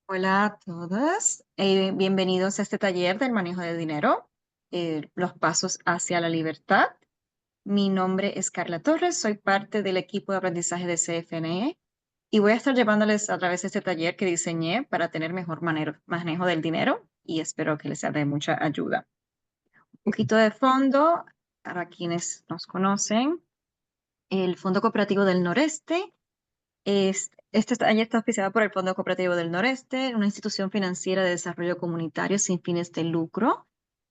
Hola a todos, bienvenidos a este taller del manejo de dinero, los pasos hacia la libertad. Mi nombre es Carla Torres, soy parte del equipo de aprendizaje de CFNE y voy a estar llevándoles a través de este taller que diseñé para tener mejor manejo del dinero y espero que les sea de mucha ayuda. Un poquito de fondo para quienes nos conocen, el Fondo Cooperativo del Noreste. Este taller está auspiciado por el Fondo Cooperativo del Noreste, una institución financiera de desarrollo comunitario sin fines de lucro,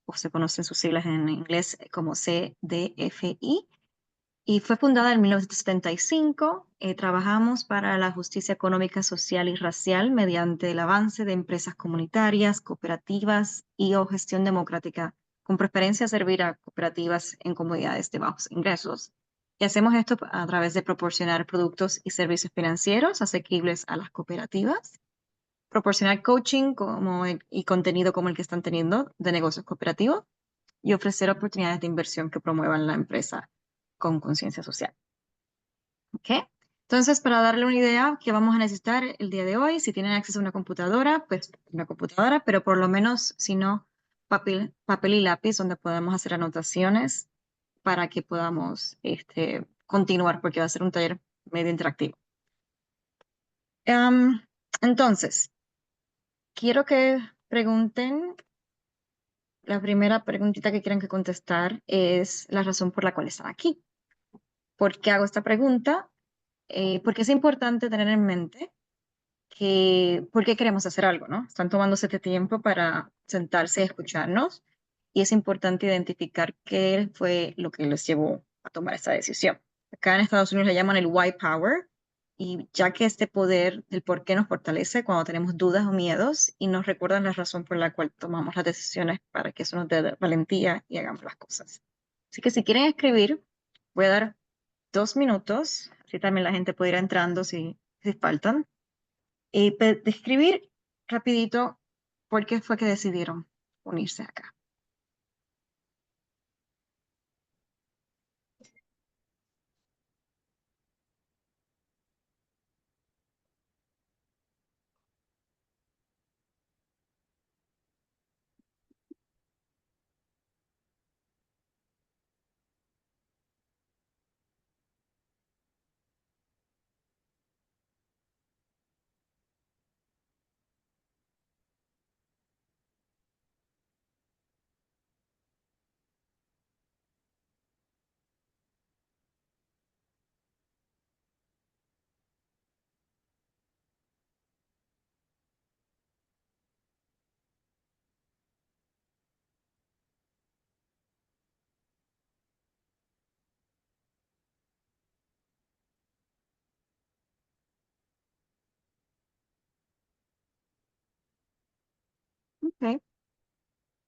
o se conocen sus siglas en inglés como CDFI, y fue fundada en 1975. Trabajamos para la justicia económica, social y racial mediante el avance de empresas comunitarias, cooperativas y o gestión democrática, con preferencia a servir a cooperativas en comunidades de bajos ingresos. Y hacemos esto a través de proporcionar productos y servicios financieros asequibles a las cooperativas, proporcionar coaching y contenido como el que están teniendo de negocios cooperativos y ofrecer oportunidades de inversión que promuevan la empresa con conciencia social. ¿Ok? Entonces, para darle una idea, ¿qué vamos a necesitar el día de hoy? Si tienen acceso a una computadora, pues una computadora, pero por lo menos, si no, papel y lápiz donde podamos hacer anotaciones para que podamos continuar, porque va a ser un taller medio interactivo. Am, entonces, quiero que pregunten, la primera preguntita que quieran que contestar es la razón por la cual están aquí. ¿Por qué hago esta pregunta? Porque es importante tener en mente que, por qué queremos hacer algo, ¿no? Están tomándose este tiempo para sentarse y escucharnos y es importante identificar qué fue lo que les llevó a tomar esta decisión. Acá en Estados Unidos le llaman el why power y ya que este poder del por qué nos fortalece cuando tenemos dudas o miedos y nos recuerdan la razón por la cual tomamos las decisiones para que eso nos dé valentía y hagamos las cosas. Así que si quieren escribir, voy a dar 2 minutos, así también la gente puede ir entrando si faltan. Describir rapidito por qué fue que decidieron unirse acá. Ok,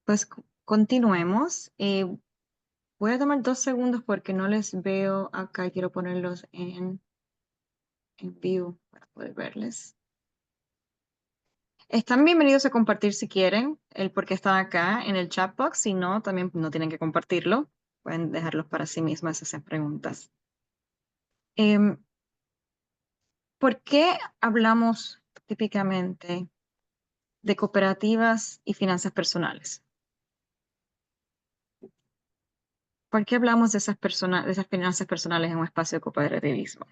pues continuemos. Voy a tomar 2 segundos porque no les veo acá y quiero ponerlos en view para poder verles. Están bienvenidos a compartir si quieren el por qué están acá en el chat box. Si no, también no tienen que compartirlo. Pueden dejarlos para sí mismas esas preguntas. Em, ¿Por qué hablamos típicamente de cooperativas y finanzas personales? ¿Por qué hablamos de de esas finanzas personales en un espacio de cooperativismo?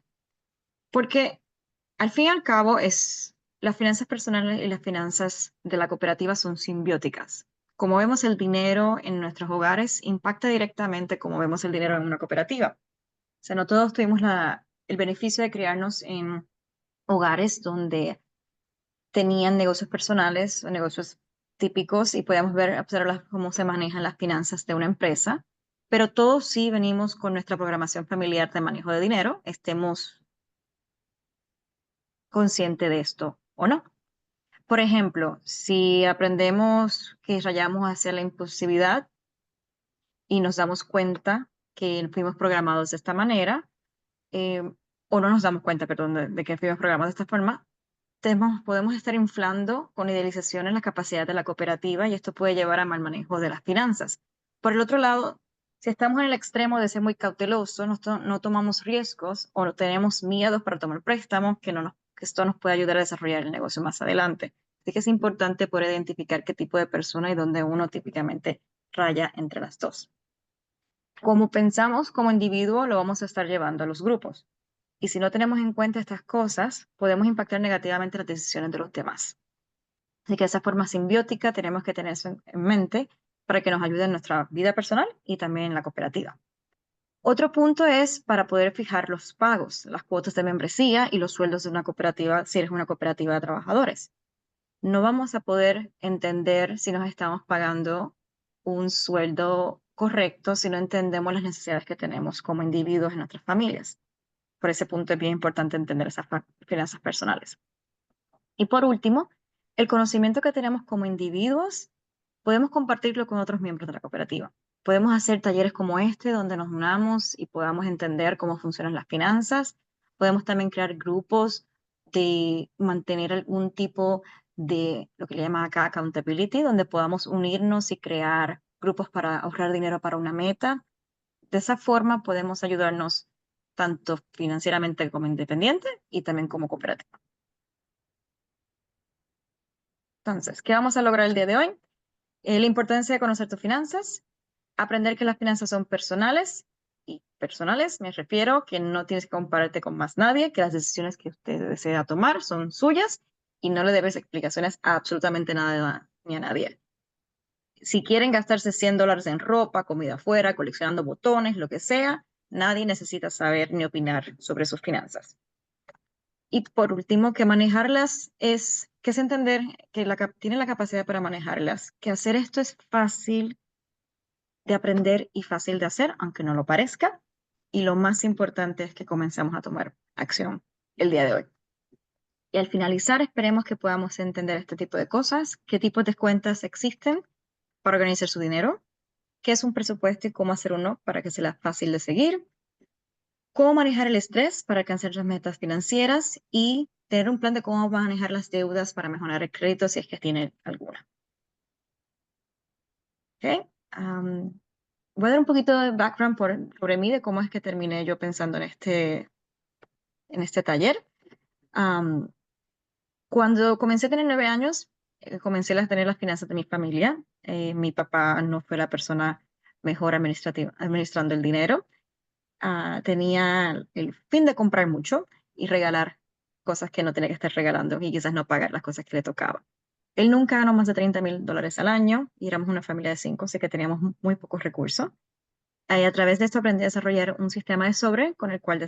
Porque al fin y al cabo las finanzas personales y las finanzas de la cooperativa son simbióticas. Como vemos el dinero en nuestros hogares impacta directamente como vemos el dinero en una cooperativa. O sea, no todos tuvimos el beneficio de criarnos en hogares donde tenían negocios personales o negocios típicos y podíamos observar cómo se manejan las finanzas de una empresa, pero todos sí venimos con nuestra programación familiar de manejo de dinero, estemos conscientes de esto o no. Por ejemplo, si aprendemos que rayamos hacia la impulsividad y nos damos cuenta que fuimos programados de esta manera, eh, o no nos damos cuenta, perdón, de que fuimos programados de esta forma, podemos estar inflando con idealizaciones la capacidad de la cooperativa y esto puede llevar a mal manejo de las finanzas. Por el otro lado, si estamos en el extremo de ser muy cautelosos, no tomamos riesgos o no tenemos miedos para tomar préstamos, que esto nos puede ayudar a desarrollar el negocio más adelante. Así que es importante poder identificar qué tipo de persona y dónde uno típicamente raya entre las dos. Como pensamos como individuo, lo vamos a estar llevando a los grupos. Y si no tenemos en cuenta estas cosas, podemos impactar negativamente las decisiones de los demás. Así que de esa forma simbiótica tenemos que tener eso en mente para que nos ayude en nuestra vida personal y también en la cooperativa. Otro punto es para poder fijar los pagos, las cuotas de membresía y los sueldos de una cooperativa si eres una cooperativa de trabajadores. No vamos a poder entender si nos estamos pagando un sueldo correcto si no entendemos las necesidades que tenemos como individuos en nuestras familias. Por ese punto es bien importante entender esas finanzas personales. Y por último, el conocimiento que tenemos como individuos, podemos compartirlo con otros miembros de la cooperativa. Podemos hacer talleres como este donde nos unamos y podamos entender cómo funcionan las finanzas. Podemos también crear grupos de mantener algún tipo de lo que le llaman acá accountability, donde podamos unirnos y crear grupos para ahorrar dinero para una meta. De esa forma podemos ayudarnos tanto financieramente como independiente y también como cooperativa. Entonces, ¿qué vamos a lograr el día de hoy? La importancia de conocer tus finanzas, aprender que las finanzas son personales, y personales me refiero que no tienes que compararte con más nadie, que las decisiones que usted desea tomar son suyas y no le debes explicaciones a absolutamente nada ni a nadie. Si quieren gastarse $100 en ropa, comida afuera, coleccionando botones, lo que sea, nadie necesita saber ni opinar sobre sus finanzas. Y por último, que manejarlas que es entender que tienen la capacidad para manejarlas, que hacer esto es fácil de aprender y fácil de hacer, aunque no lo parezca. Y lo más importante es que comencemos a tomar acción el día de hoy. Y al finalizar, esperemos que podamos entender este tipo de cosas, qué tipos de cuentas existen para organizar su dinero, qué es un presupuesto y cómo hacer uno para que sea fácil de seguir, cómo manejar el estrés para alcanzar las metas financieras y tener un plan de cómo manejar las deudas para mejorar el crédito si es que tiene alguna. ¿Okay? Voy a dar un poquito de background sobre mí, de cómo es que terminé yo pensando en este taller. Um, Cuando comencé a tener 9 años, comencé a tener las finanzas de mi familia. Mi papá no fue la persona mejor administrando el dinero. Tenía el fin de comprar mucho y regalar cosas que no tenía que estar regalando y quizás no pagar las cosas que le tocaban. Él nunca ganó más de $30,000 al año y éramos una familia de 5, así que teníamos muy pocos recursos. A través de esto aprendí a desarrollar un sistema de sobre con el cual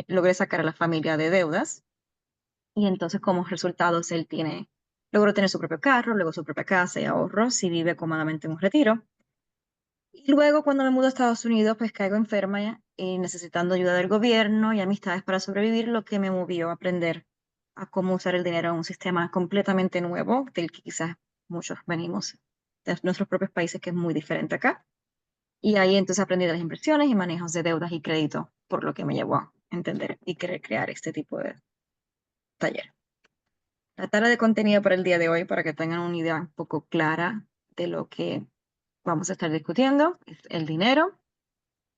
logré sacar a la familia de deudas y entonces como resultados logró tener su propio carro, luego su propia casa y ahorros y vive cómodamente en un retiro. Y luego cuando me mudo a Estados Unidos, pues caigo enferma y necesitando ayuda del gobierno y amistades para sobrevivir, lo que me movió a aprender a cómo usar el dinero en un sistema completamente nuevo, del que quizás muchos venimos de nuestros propios países, que es muy diferente acá. Y ahí entonces aprendí de las inversiones y manejos de deudas y crédito, por lo que me llevó a entender y querer crear este tipo de taller. La tabla de contenido para el día de hoy, para que tengan una idea un poco clara de lo que vamos a estar discutiendo, es el dinero,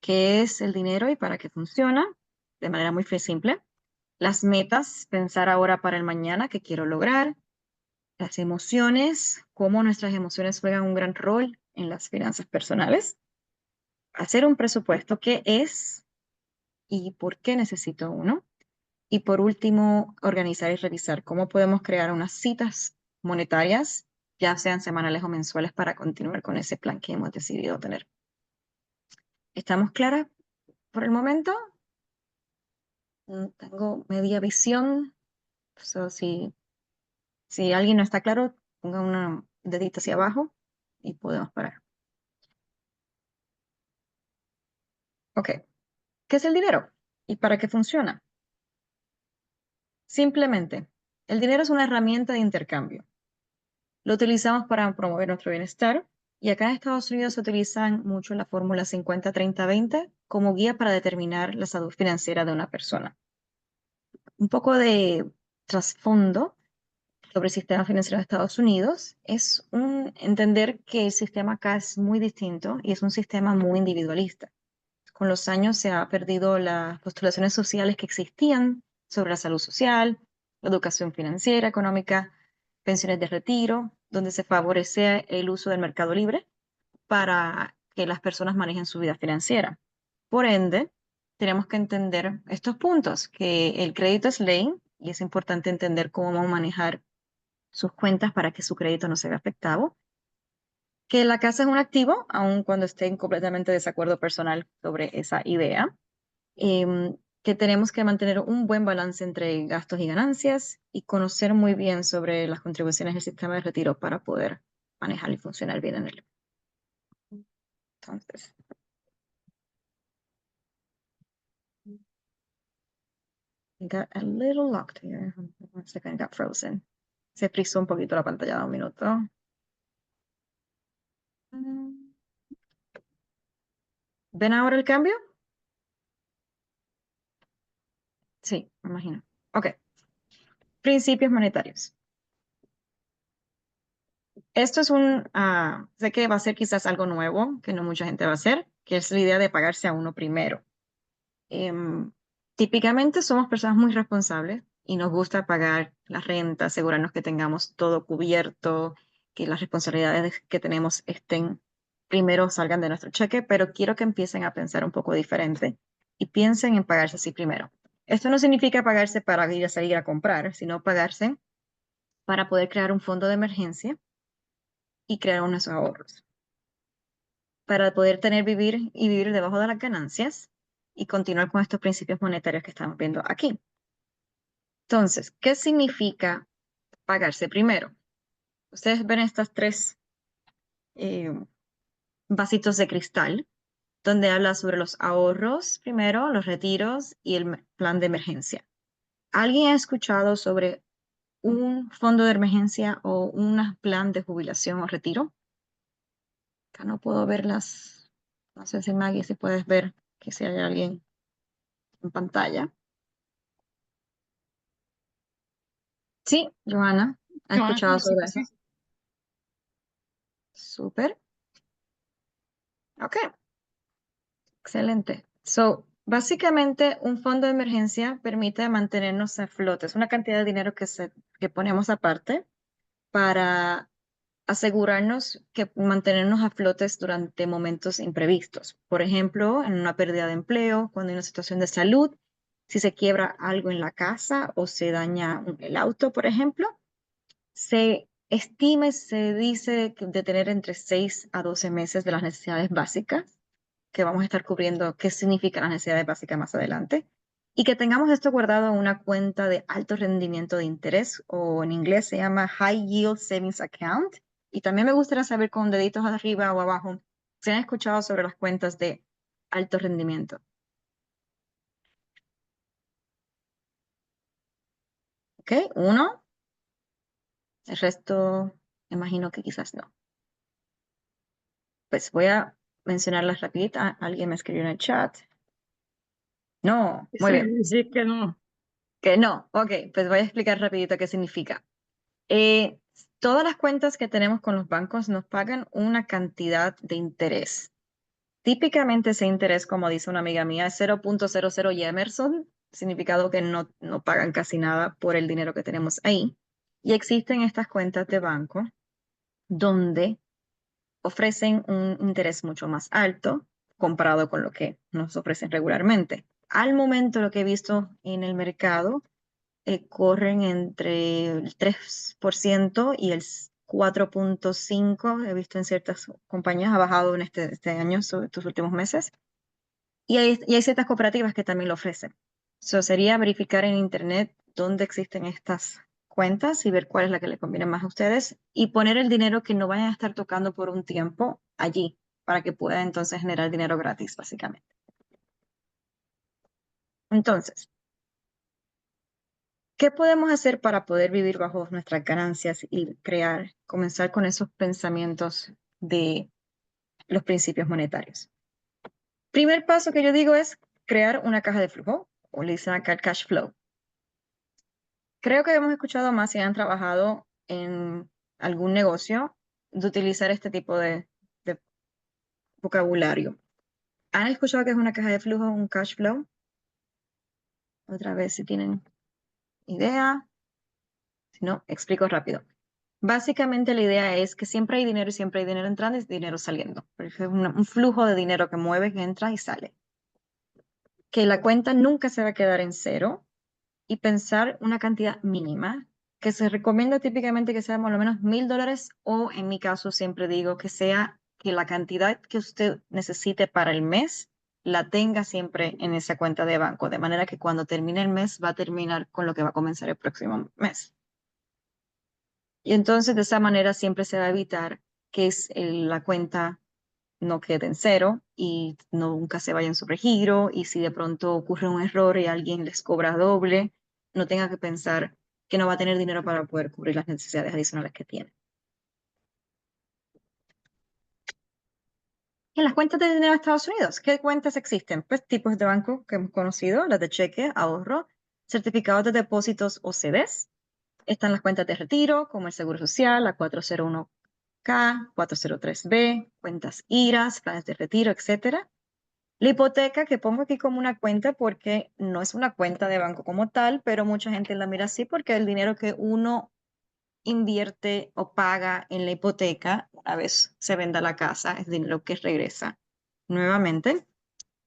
qué es el dinero y para qué funciona, de manera muy simple. Las metas, pensar ahora para el mañana, qué quiero lograr. Las emociones, cómo nuestras emociones juegan un gran rol en las finanzas personales. Hacer un presupuesto, qué es y por qué necesito uno. Y por último, organizar y revisar cómo podemos crear unas citas monetarias, ya sean semanales o mensuales, para continuar con ese plan que hemos decidido tener. ¿Estamos claras por el momento? Tengo media visión. So, si alguien no está claro, ponga un dedito hacia abajo y podemos parar. Ok. ¿Qué es el dinero? ¿Y para qué funciona? Simplemente, el dinero es una herramienta de intercambio. Lo utilizamos para promover nuestro bienestar y acá en Estados Unidos se utilizan mucho la fórmula 50-30-20 como guía para determinar la salud financiera de una persona. Un poco de trasfondo sobre el sistema financiero de Estados Unidos es entender que el sistema acá es muy distinto y es un sistema muy individualista. Con los años se ha perdido las postulaciones sociales que existían sobre la salud social, la educación financiera, económica, pensiones de retiro, donde se favorece el uso del mercado libre para que las personas manejen su vida financiera. Por ende, tenemos que entender estos puntos, que el crédito es ley y es importante entender cómo manejar sus cuentas para que su crédito no se vea afectado, que la casa es un activo, aun cuando estén completamente de desacuerdo personal sobre esa idea, que tenemos que mantener un buen balance entre gastos y ganancias y conocer muy bien sobre las contribuciones del sistema de retiro para poder manejar y funcionar bien en él. Entonces, I got a little locked here. One second, got frozen. Se frizó un poquito la pantalla de un minuto. ¿Ven ahora el cambio? Sí, me imagino. Ok. Principios monetarios. Esto es sé que va a ser quizás algo nuevo, que no mucha gente va a hacer, que es la idea de pagarse a uno primero. Em, Típicamente somos personas muy responsables y nos gusta pagar la renta, asegurarnos que tengamos todo cubierto, que las responsabilidades que tenemos estén primero salgan de nuestro cheque, pero quiero que empiecen a pensar un poco diferente y piensen en pagarse así primero. Esto no significa pagarse para ir a salir a comprar, sino pagarse para poder crear un fondo de emergencia y crear unos ahorros, para poder vivir debajo de las ganancias y continuar con estos principios monetarios que estamos viendo aquí. Entonces, ¿qué significa pagarse primero? Ustedes ven estas tres eh, vasitos de cristal, donde habla sobre los ahorros primero, los retiros y el plan de emergencia. ¿Alguien ha escuchado sobre un fondo de emergencia o un plan de jubilación o retiro? Acá no puedo verlas. No sé si Maggie, si puedes ver que si hay alguien en pantalla. Sí, Joana, ¿ha Joana, escuchado sí, sobre sí. eso? Súper. Ok, excelente. So, básicamente, un fondo de emergencia permite mantenernos a flote. Es una cantidad de dinero que ponemos aparte para asegurarnos que mantenernos a flotes durante momentos imprevistos. Por ejemplo, en una pérdida de empleo, cuando hay una situación de salud, si se quiebra algo en la casa o se daña el auto, por ejemplo, se estima y se dice de tener entre 6 a 12 meses de las necesidades básicas, que vamos a estar cubriendo qué significan las necesidades básicas más adelante, y que tengamos esto guardado en una cuenta de alto rendimiento de interés, o en inglés se llama High Yield Savings Account. Y también me gustaría saber con deditos arriba o abajo si han escuchado sobre las cuentas de alto rendimiento. ¿Ok? Uno, el resto, imagino que quizás no. Pues voy a mencionarlas rapidita. Alguien me escribió en el chat. No, muy Sí, bien. sí que no. Que no. Ok, pues voy a explicar rapidito qué significa. Eh, Todas las cuentas que tenemos con los bancos nos pagan una cantidad de interés. Típicamente ese interés, como dice una amiga mía, es 0.00 y Emerson, significado que no pagan casi nada por el dinero que tenemos ahí. Y existen estas cuentas de banco donde ofrecen un interés mucho más alto comparado con lo que nos ofrecen regularmente. Al momento, lo que he visto en el mercado corren entre el 3% y el 4.5%. He visto en ciertas compañías, ha bajado en este año, sobre estos últimos meses. Y hay ciertas cooperativas que también lo ofrecen. Eso sería verificar en internet dónde existen estas cuentas y ver cuál es la que le conviene más a ustedes y poner el dinero que no vayan a estar tocando por un tiempo allí para que pueda entonces generar dinero gratis, básicamente. Entonces, ¿qué podemos hacer para poder vivir bajo nuestras ganancias y comenzar con esos pensamientos de los principios monetarios? Primer paso que yo digo es crear una caja de flujo, o le dicen acá el cash flow. Creo que hemos escuchado más si han trabajado en algún negocio de utilizar este tipo de vocabulario. ¿Han escuchado que es una caja de flujo, un cash flow? Otra vez, si tienen idea. Si no, explico rápido. Básicamente la idea es que siempre hay dinero y siempre hay dinero entrando y dinero saliendo. Porque es un flujo de dinero que mueve, que entra y sale. Que la cuenta nunca se va a quedar en cero y pensar una cantidad mínima, que se recomienda típicamente que sea por lo menos $1,000 o en mi caso siempre digo que sea que la cantidad que usted necesite para el mes la tenga siempre en esa cuenta de banco, de manera que cuando termine el mes va a terminar con lo que va a comenzar el próximo mes. Y entonces de esa manera siempre se va a evitar que la cuenta no quede en cero y nunca se vaya en sobregiro y si de pronto ocurre un error y alguien les cobra doble, no tenga que pensar que no va a tener dinero para poder cubrir las necesidades adicionales que tiene. En las cuentas de dinero de Estados Unidos, ¿qué cuentas existen? Pues tipos de banco que hemos conocido, las de cheque, ahorro, certificados de depósitos o CDs. Están las cuentas de retiro, como el Seguro Social, la 401(k), 403(b), cuentas IRAs, planes de retiro, etcétera. La hipoteca que pongo aquí como una cuenta porque no es una cuenta de banco como tal, pero mucha gente la mira así porque el dinero que uno invierte o paga en la hipoteca, una vez se venda la casa, es dinero que regresa nuevamente.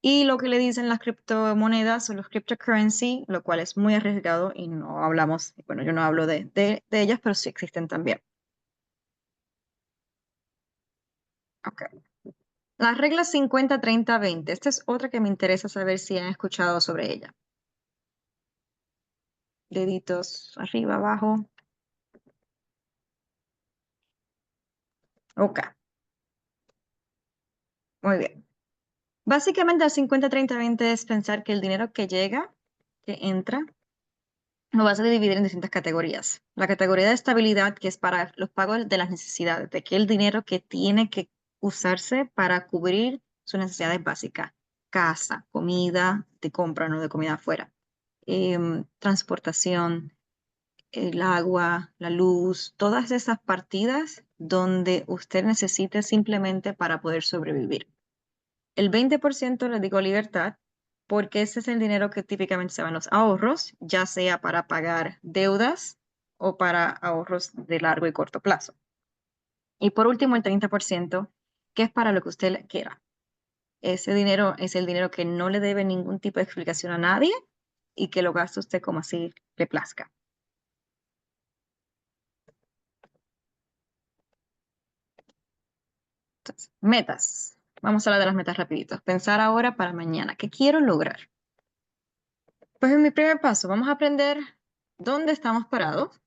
Y lo que le dicen las criptomonedas o los cryptocurrency, lo cual es muy arriesgado y no hablamos, bueno, yo no hablo de ellas, pero sí existen también. Ok. La regla 50-30-20. Esta es otra que me interesa saber si han escuchado sobre ella. Deditos arriba, abajo. Ok, muy bien. Básicamente el 50-30-20 es pensar que el dinero que llega, que entra, lo vas a dividir en distintas categorías. La categoría de estabilidad, que es para los pagos de las necesidades, de que el dinero que tiene que usarse para cubrir sus necesidades básicas. Casa, comida, de compra, no de comida afuera. Transportación, el agua, la luz, todas esas partidas donde usted necesite simplemente para poder sobrevivir. El 20% le digo libertad, porque ese es el dinero que típicamente se va en los ahorros, ya sea para pagar deudas o para ahorros de largo y corto plazo. Y por último, el 30%, que es para lo que usted quiera. Ese dinero es el dinero que no le debe ningún tipo de explicación a nadie y que lo gasta usted como así le plazca. Entonces, metas. Vamos a hablar de las metas rapiditos. Pensar ahora para mañana. ¿Qué quiero lograr? Pues en mi primer paso, vamos a aprender dónde estamos parados.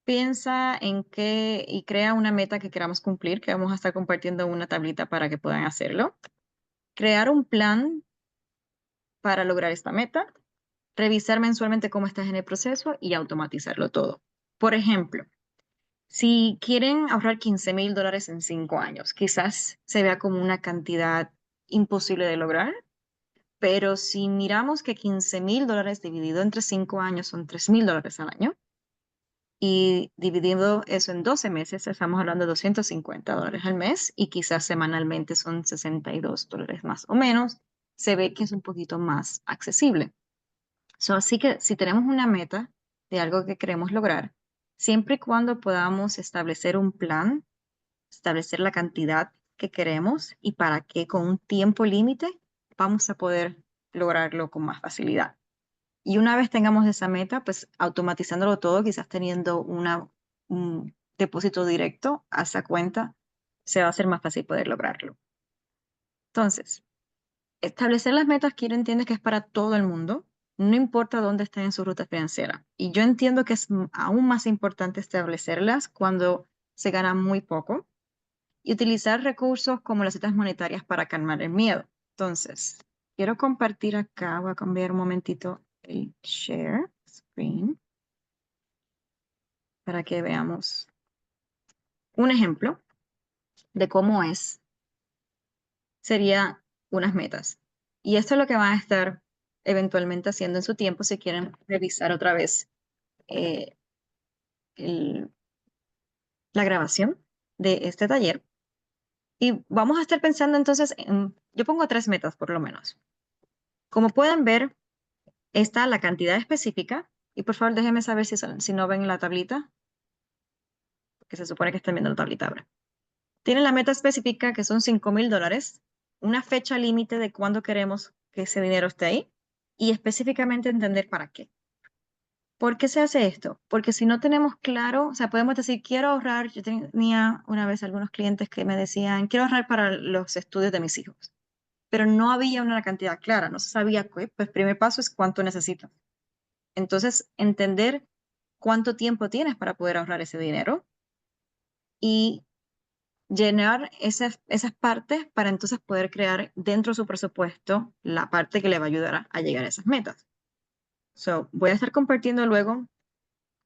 Piensa en qué y crea una meta que queramos cumplir, que vamos a estar compartiendo una tablita para que puedan hacerlo. Crear un plan para lograr esta meta. Revisar mensualmente cómo estás en el proceso y automatizarlo todo. Por ejemplo, si quieren ahorrar $15,000 en 5 años, quizás se vea como una cantidad imposible de lograr, pero si miramos que $15,000 dividido entre 5 años son $3,000 al año y dividiendo eso en 12 meses, estamos hablando de $250 al mes y quizás semanalmente son $62 más o menos, se ve que es un poquito más accesible. Así que si tenemos una meta de algo que queremos lograr, siempre y cuando podamos establecer un plan, establecer la cantidad que queremos y para qué con un tiempo límite, vamos a poder lograrlo con más facilidad. Y una vez tengamos esa meta, pues automatizándolo todo, quizás teniendo un depósito directo a esa cuenta, se va a hacer más fácil poder lograrlo. Entonces, establecer las metas quiero entiende que es para todo el mundo, no importa dónde estén en su ruta financiera. Y yo entiendo que es aún más importante establecerlas cuando se gana muy poco y utilizar recursos como las citas monetarias para calmar el miedo. Entonces, quiero compartir acá, voy a cambiar un momentito el share screen para que veamos un ejemplo de cómo sería unas metas. Y esto es lo que van a estar eventualmente haciendo en su tiempo si quieren revisar otra vez eh, el- la grabación de este taller. Y vamos a estar pensando entonces yo pongo 3 metas por lo menos. Como pueden ver, está la cantidad específica, y por favor déjenme saber si no ven la tablita. que se supone que están viendo la tablita ahora. Tienen la meta específica, que son $5,000, una fecha límite de cuándo queremos que ese dinero esté ahí y específicamente entender para qué. ¿Por qué se hace esto? Porque si no tenemos claro, o sea, podemos decir, quiero ahorrar. Yo tenía una vez algunos clientes que me decían, quiero ahorrar para los estudios de mis hijos, pero no había una cantidad clara, no se sabía qué. Pues primer paso es cuánto necesitas. Entonces, entender cuánto tiempo tienes para poder ahorrar ese dinero y llenar esas partes para entonces poder crear dentro de su presupuesto la parte que le va a ayudar a llegar a esas metas. So, voy a estar compartiendo luego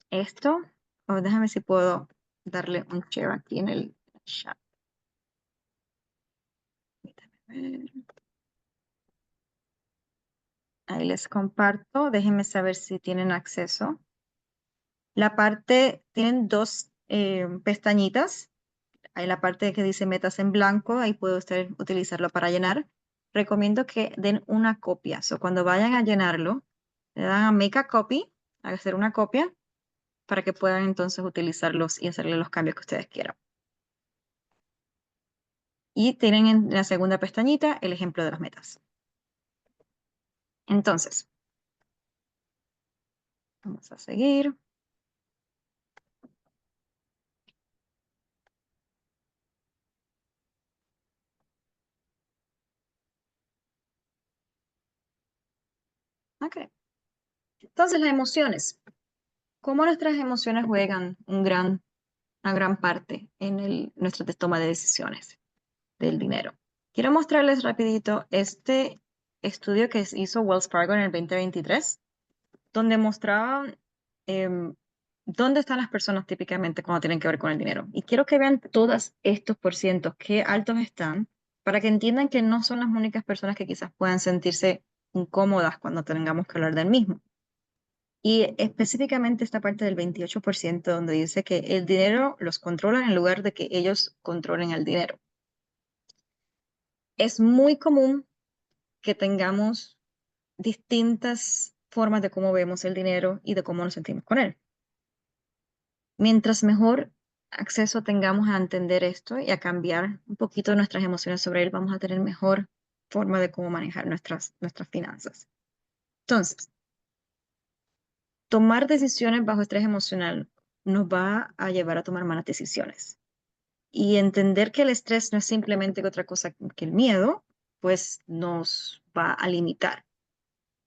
esto. O déjame si puedo darle un share aquí en el chat. Permítame ver. Ahí les comparto. Déjenme saber si tienen acceso. La parte, tienen dos pestañitas. Hay la parte que dice metas en blanco, ahí puede usted utilizarlo para llenar. Recomiendo que den una copia. So, cuando vayan a llenarlo, le dan a Make a Copy, a hacer una copia, para que puedan entonces utilizarlos y hacerle los cambios que ustedes quieran. Y tienen en la segunda pestañita el ejemplo de las metas. Entonces, vamos a seguir. Ok. Entonces, las emociones. ¿Cómo nuestras emociones juegan una gran parte en nuestra toma de decisiones del dinero? Quiero mostrarles rapidito este estudio que hizo Wells Fargo en el 2023, donde mostraban dónde están las personas típicamente cuando tienen que ver con el dinero. Y quiero que vean todos estos porcientos, qué altos están, para que entiendan que no son las únicas personas que quizás puedan sentirse incómodas cuando tengamos que hablar del mismo. Y específicamente esta parte del 28% donde dice que el dinero los controla en lugar de que ellos controlen el dinero. Es muy común que tengamos distintas formas de cómo vemos el dinero y de cómo nos sentimos con él. Mientras mejor acceso tengamos a entender esto y a cambiar un poquito nuestras emociones sobre él, vamos a tener mejor forma de cómo manejar nuestras finanzas. Entonces, tomar decisiones bajo estrés emocional nos va a llevar a tomar malas decisiones. Y entender que el estrés no es simplemente otra cosa que el miedo, pues nos va a limitar.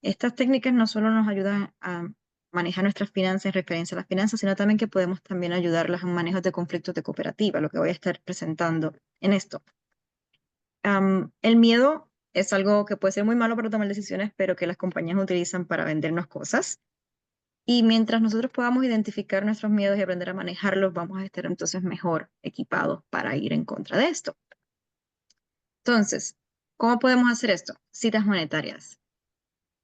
Estas técnicas no solo nos ayudan a manejar nuestras finanzas en referencia a las finanzas, sino también que podemos también ayudarlas en manejos de conflictos de cooperativa, lo que voy a estar presentando en esto. El miedo es algo que puede ser muy malo para tomar decisiones, pero que las compañías utilizan para vendernos cosas. Y mientras nosotros podamos identificar nuestros miedos y aprender a manejarlos, vamos a estar entonces mejor equipados para ir en contra de esto. Entonces, ¿cómo podemos hacer esto? Citas monetarias,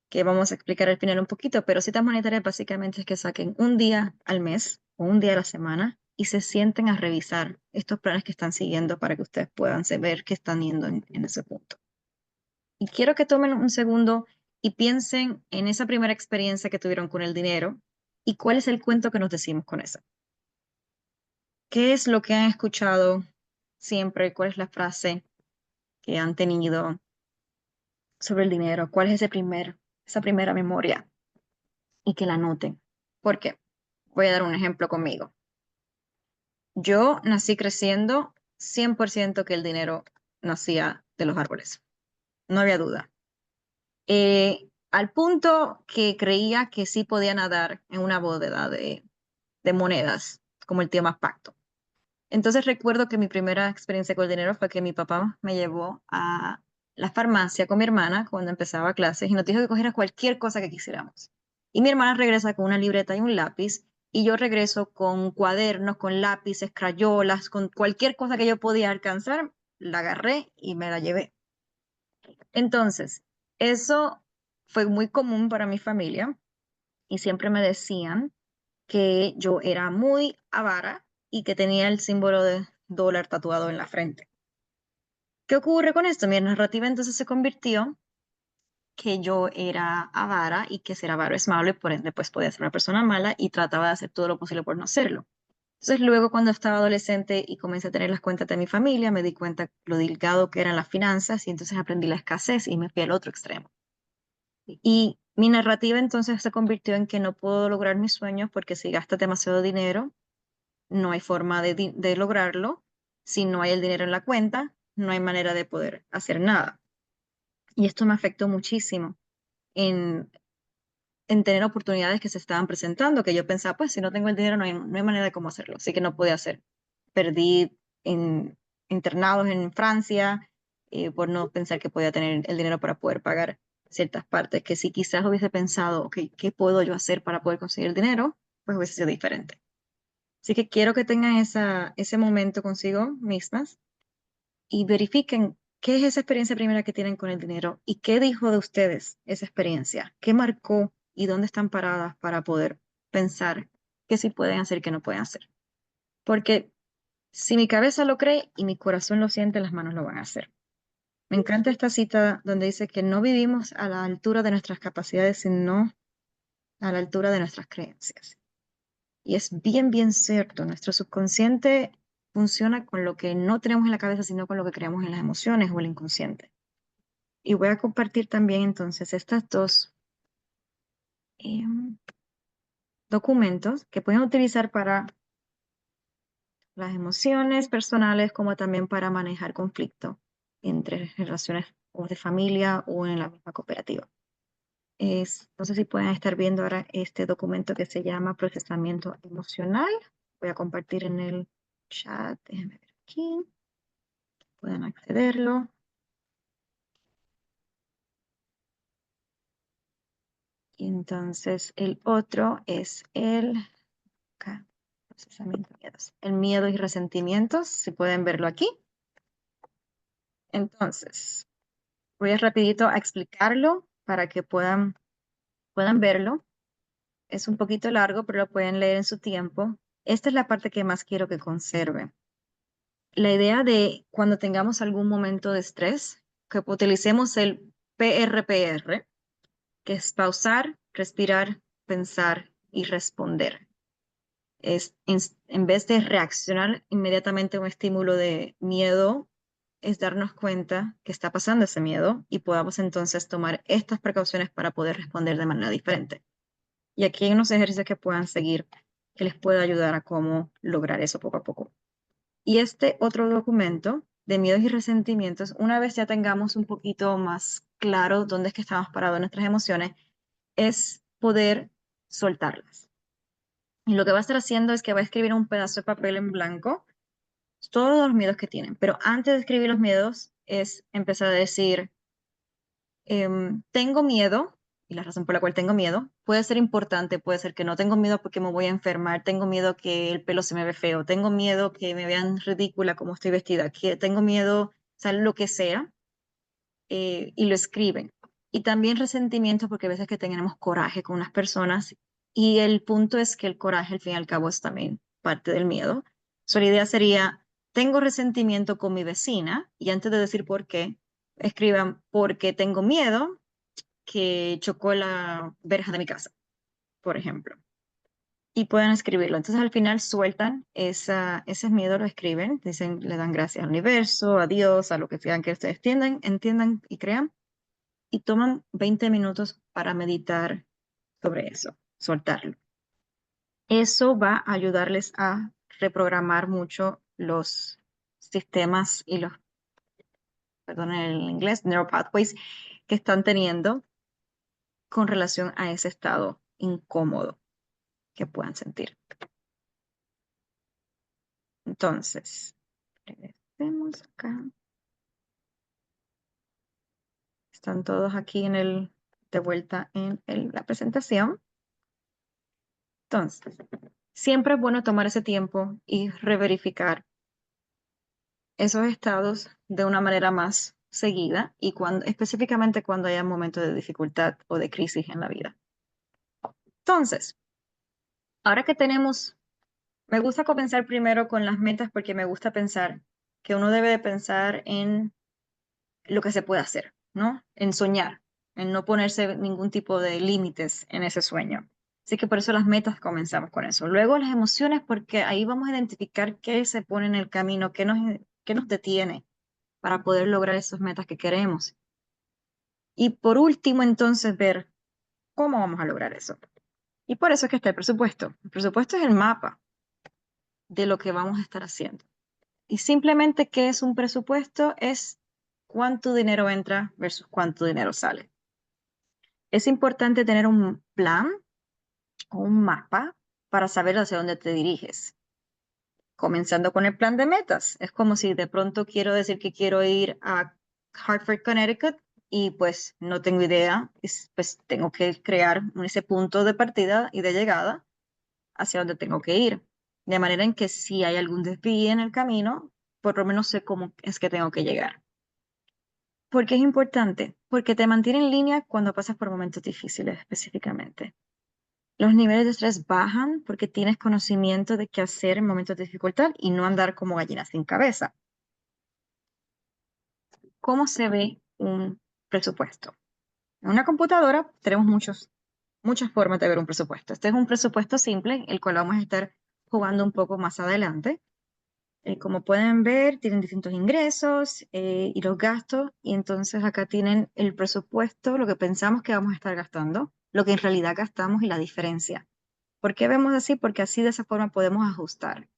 que vamos a explicar al final un poquito, pero citas monetarias básicamente es que saquen un día al mes o un día a la semana y se sienten a revisar estos planes que están siguiendo para que ustedes puedan ver que están yendo en ese punto. Y quiero que tomen un segundo y piensen en esa primera experiencia que tuvieron con el dinero y cuál es el cuento que nos decimos con eso. ¿Qué es lo que han escuchado siempre? ¿Cuál es la frase que han tenido sobre el dinero? ¿Cuál es esa primera memoria? Y que la anoten. ¿Por qué? Voy a dar un ejemplo conmigo. Yo nací creciendo 100% que el dinero nacía de los árboles. No había duda. Al punto que creía que sí podía nadar en una bóveda de monedas, como el tío más pacto. Entonces recuerdo que mi primera experiencia con el dinero fue que mi papá me llevó a la farmacia con mi hermana cuando empezaba clases y nos dijo que cogiera cualquier cosa que quisiéramos. Y mi hermana regresa con una libreta y un lápiz y yo regreso con cuadernos, con lápices, crayolas, con cualquier cosa que yo podía alcanzar, la agarré y me la llevé. Entonces, eso fue muy común para mi familia y siempre me decían que yo era muy avara y que tenía el símbolo de dólar tatuado en la frente. ¿Qué ocurre con esto? Mi narrativa entonces se convirtió que yo era avara y que ser avaro es malo y por ende pues podía ser una persona mala y trataba de hacer todo lo posible por no hacerlo. Entonces luego cuando estaba adolescente y comencé a tener las cuentas de mi familia, me di cuenta lo delgado que eran las finanzas y entonces aprendí la escasez y me fui al otro extremo. Y mi narrativa entonces se convirtió en que no puedo lograr mis sueños porque si gastas demasiado dinero, no hay forma de lograrlo. Si no hay el dinero en la cuenta, no hay manera de poder hacer nada. Y esto me afectó muchísimo en, en tener oportunidades que se estaban presentando, que yo pensaba, pues si no tengo el dinero, no hay manera de cómo hacerlo. Así que no pude hacer. Perdí internados en Francia por no pensar que podía tener el dinero para poder pagar ciertas partes, que si quizás hubiese pensado, ok, ¿qué puedo yo hacer para poder conseguir el dinero? Pues hubiese sido diferente. Así que quiero que tengan ese momento consigo mismas y verifiquen qué es esa experiencia primera que tienen con el dinero y qué dijo de ustedes esa experiencia, qué marcó y dónde están paradas para poder pensar qué sí pueden hacer y qué no pueden hacer. Porque si mi cabeza lo cree y mi corazón lo siente, las manos lo van a hacer. Me encanta esta cita donde dice que no vivimos a la altura de nuestras capacidades, sino a la altura de nuestras creencias. Y es bien, bien cierto. Nuestro subconsciente funciona con lo que no tenemos en la cabeza, sino con lo que creamos en las emociones o el inconsciente. Y voy a compartir también entonces estas dos em, documentos que pueden utilizar para las emociones personales como también para manejar conflicto entre relaciones o de familia o en la misma cooperativa. No sé si pueden estar viendo ahora este documento que se llama procesamiento emocional. Voy a compartir en el chat. Déjenme ver aquí. Pueden accederlo. Y entonces el otro es acá, procesamiento de miedos. El miedo y resentimientos, si pueden verlo aquí. Entonces, voy a rapidito a explicarlo para que puedan verlo. Es un poquito largo, pero lo pueden leer en su tiempo. Esta es la parte que más quiero que conserven. La idea de cuando tengamos algún momento de estrés, que utilicemos el PRPR, que es pausar, respirar, pensar y responder. En vez de reaccionar inmediatamente a un estímulo de miedo, es darnos cuenta que está pasando ese miedo y podamos entonces tomar estas precauciones para poder responder de manera diferente. Y aquí hay unos ejercicios que puedan seguir que les pueda ayudar a cómo lograr eso poco a poco. Y este otro documento de miedos y resentimientos, una vez ya tengamos un poquito más claro dónde es que estamos parados en nuestras emociones, es poder soltarlas. Y lo que va a estar haciendo es que va a escribir un pedazo de papel en blanco todos los miedos que tienen. Pero antes de escribir los miedos es empezar a decir, tengo miedo, y la razón por la cual tengo miedo puede ser importante, puede ser que no tengo miedo porque me voy a enfermar, tengo miedo que el pelo se me ve feo, tengo miedo que me vean ridícula como estoy vestida, que tengo miedo, o sea, lo que sea, y lo escriben. Y también resentimiento porque a veces que tenemos coraje con unas personas y el punto es que el coraje al fin y al cabo es también parte del miedo. So, la idea sería, tengo resentimiento con mi vecina y antes de decir por qué, escriban porque tengo miedo que chocó la verja de mi casa, por ejemplo. Y pueden escribirlo. Entonces al final sueltan ese miedo, lo escriben, dicen, le dan gracias al universo, a Dios, a lo que sean que ustedes entiendan y crean y toman 20 minutos para meditar sobre eso, soltarlo. Eso va a ayudarles a reprogramar mucho los sistemas y perdón, en inglés, neuropathways que están teniendo con relación a ese estado incómodo que puedan sentir. Entonces, regresemos acá. Están todos aquí de vuelta en la presentación. Entonces, siempre es bueno tomar ese tiempo y reverificar esos estados de una manera más seguida y específicamente cuando haya momentos de dificultad o de crisis en la vida. Entonces, ahora que me gusta comenzar primero con las metas porque me gusta pensar que uno debe de pensar en lo que se puede hacer, ¿no? En soñar, en no ponerse ningún tipo de límites en ese sueño. Así que por eso las metas comenzamos con eso. Luego las emociones, porque ahí vamos a identificar qué se pone en el camino, qué nos detiene para poder lograr esas metas que queremos. Y por último, entonces, ver cómo vamos a lograr eso. Y por eso es que está el presupuesto. El presupuesto es el mapa de lo que vamos a estar haciendo. Y simplemente, ¿qué es un presupuesto? Es cuánto dinero entra versus cuánto dinero sale. Es importante tener un plan o un mapa para saber hacia dónde te diriges. Comenzando con el plan de metas. Es como si de pronto quiero decir que quiero ir a Hartford, Connecticut, y pues no tengo idea, pues tengo que crear ese punto de partida y de llegada hacia donde tengo que ir. De manera en que si hay algún desvío en el camino, por lo menos sé cómo es que tengo que llegar. ¿Por qué es importante? Porque te mantiene en línea cuando pasas por momentos difíciles específicamente. Los niveles de estrés bajan porque tienes conocimiento de qué hacer en momentos de dificultad y no andar como gallina sin cabeza. ¿Cómo se ve un presupuesto? En una computadora tenemos muchas formas de ver un presupuesto. Este es un presupuesto simple, el cual vamos a estar jugando un poco más adelante. Como pueden ver, tienen distintos ingresos y los gastos, y entonces acá tienen el presupuesto, lo que pensamos que vamos a estar gastando, lo que en realidad gastamos y la diferencia. ¿Por qué vemos así? Porque así de esa forma podemos ajustar.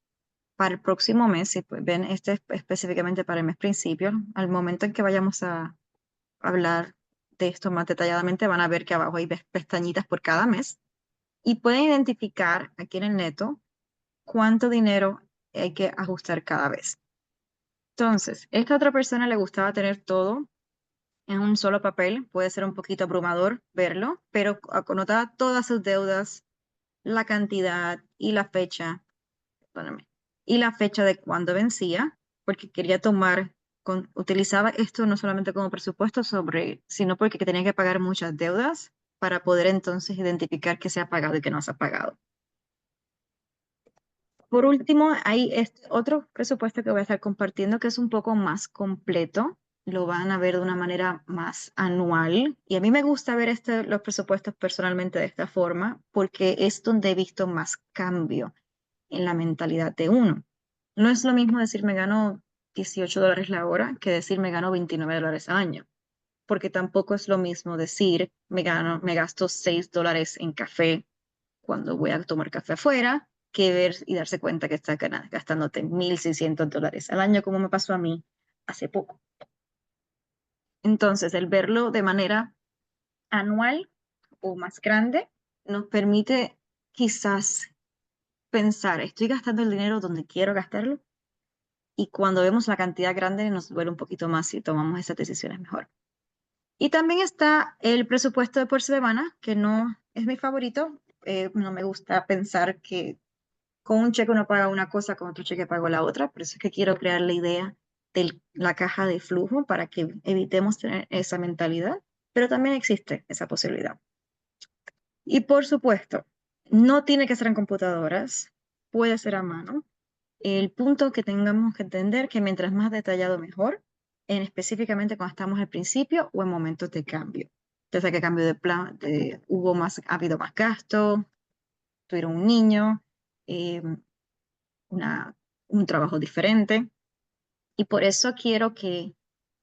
Para el próximo mes, si pues, ven este es específicamente para el mes principio, al momento en que vayamos a hablar de esto más detalladamente, van a ver que abajo hay pestañitas por cada mes y pueden identificar aquí en el neto cuánto dinero hay que ajustar cada vez. Entonces, esta otra persona le gustaba tener todo en un solo papel, puede ser un poquito abrumador verlo, pero anotaba todas sus deudas, la cantidad y la fecha, perdóname, y la fecha de cuándo vencía, porque quería utilizaba esto no solamente como presupuesto sino porque tenía que pagar muchas deudas para poder entonces identificar qué se ha pagado y qué no se ha pagado. Por último, hay este otro presupuesto que voy a estar compartiendo que es un poco más completo. Lo van a ver de una manera más anual. Y a mí me gusta ver los presupuestos personalmente de esta forma porque es donde he visto más cambio en la mentalidad de uno. No es lo mismo decir me gano $18 la hora que decir me gano $29 al año. Porque tampoco es lo mismo decir me gasto $6 en café cuando voy a tomar café afuera, que ver y darse cuenta que estás gastándote $1,600 al año, como me pasó a mí hace poco. Entonces, el verlo de manera anual o más grande nos permite quizás pensar, estoy gastando el dinero donde quiero gastarlo, y cuando vemos la cantidad grande nos duele un poquito más y tomamos esas decisiones mejor. Y también está el presupuesto de por semana, que no es mi favorito. No me gusta pensar que con un cheque uno paga una cosa, con otro cheque pago la otra. Por eso es que quiero crear la idea de la caja de flujo para que evitemos tener esa mentalidad, pero también existe esa posibilidad. Y por supuesto, no tiene que ser en computadoras, puede ser a mano. El punto que tengamos que entender que mientras más detallado mejor, específicamente cuando estamos al principio o en momentos de cambio. Desde que cambio de plan, ha habido más gasto, tuvieron un niño, eh, una, un trabajo diferente. Y por eso quiero que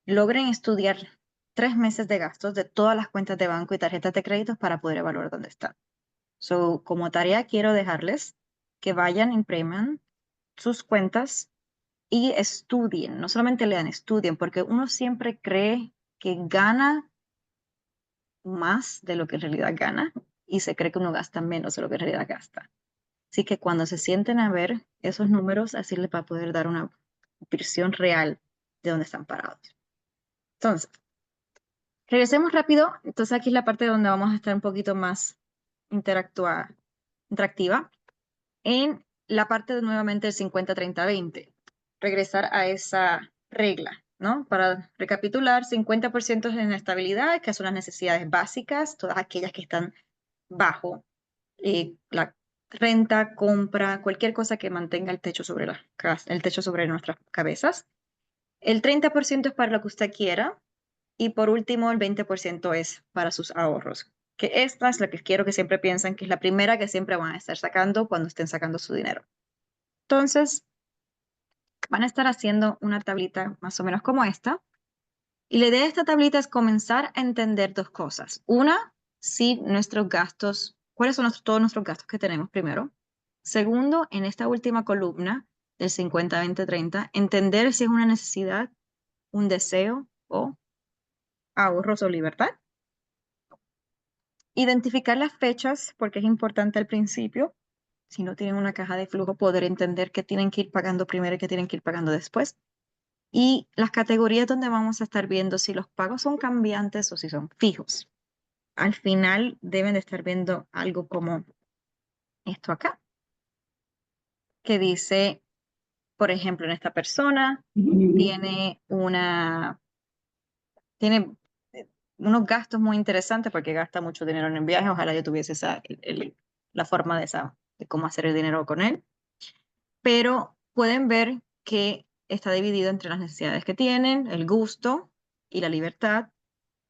logren estudiar 3 meses de gastos de todas las cuentas de banco y tarjetas de crédito para poder evaluar dónde están. So, como tarea quiero dejarles que vayan, impriman sus cuentas y estudien, no solamente lean, estudien, porque uno siempre cree que gana más de lo que en realidad gana y se cree que uno gasta menos de lo que en realidad gasta. Así que cuando se sienten a ver esos números, así les va a poder dar una visión real de dónde están parados. Entonces, regresemos rápido. Entonces aquí es la parte donde vamos a estar un poquito más interactiva. En la parte de nuevamente el 50-30-20. Regresar a esa regla, ¿no? Para recapitular, 50% es en estabilidad, que son las necesidades básicas, todas aquellas que están bajo la renta, compra, cualquier cosa que mantenga el techo sobre nuestras cabezas. El 30% es para lo que usted quiera y por último el 20% es para sus ahorros. que esta es la que quiero que siempre piensen que es la primera que siempre van a estar sacando cuando estén sacando su dinero. Entonces, van a estar haciendo una tablita más o menos como esta. Y la idea de esta tablita es comenzar a entender dos cosas. Una, si nuestros gastos, cuáles son todos nuestros gastos que tenemos primero. Segundo, en esta última columna del 50, 20, 30, entender si es una necesidad, un deseo o ahorros o libertad. Identificar las fechas, porque es importante al principio. Si no tienen una caja de flujo, poder entender qué tienen que ir pagando primero y qué tienen que ir pagando después. Y las categorías donde vamos a estar viendo si los pagos son cambiantes o si son fijos. Al final deben de estar viendo algo como esto acá, que dice, por ejemplo, en esta persona tiene tiene unos gastos muy interesantes porque gasta mucho dinero en el viaje. Ojalá yo tuviese la forma de cómo hacer el dinero con él. Pero pueden ver que está dividido entre las necesidades que tienen, el gusto y la libertad.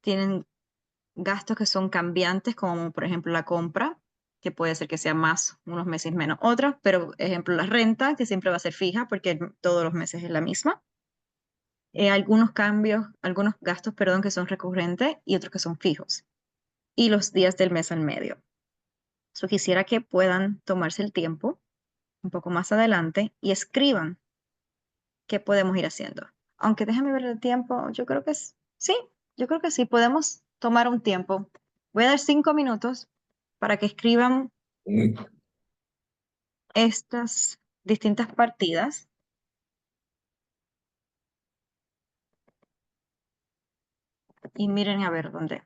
Tienen gastos que son cambiantes, como por ejemplo la compra, que puede ser que sea más unos meses menos otros, pero ejemplo la renta, que siempre va a ser fija porque todos los meses es la misma. Algunos cambios, algunos gastos, perdón, que son recurrentes y otros que son fijos. Y los días del mes al medio. Yo quisiera que puedan tomarse el tiempo un poco más adelante y escriban qué podemos ir haciendo. Aunque déjame ver el tiempo, yo creo que sí, yo creo que sí, podemos tomar un tiempo. Voy a dar 5 minutos para que escriban estas distintas partidas y miren a ver dónde.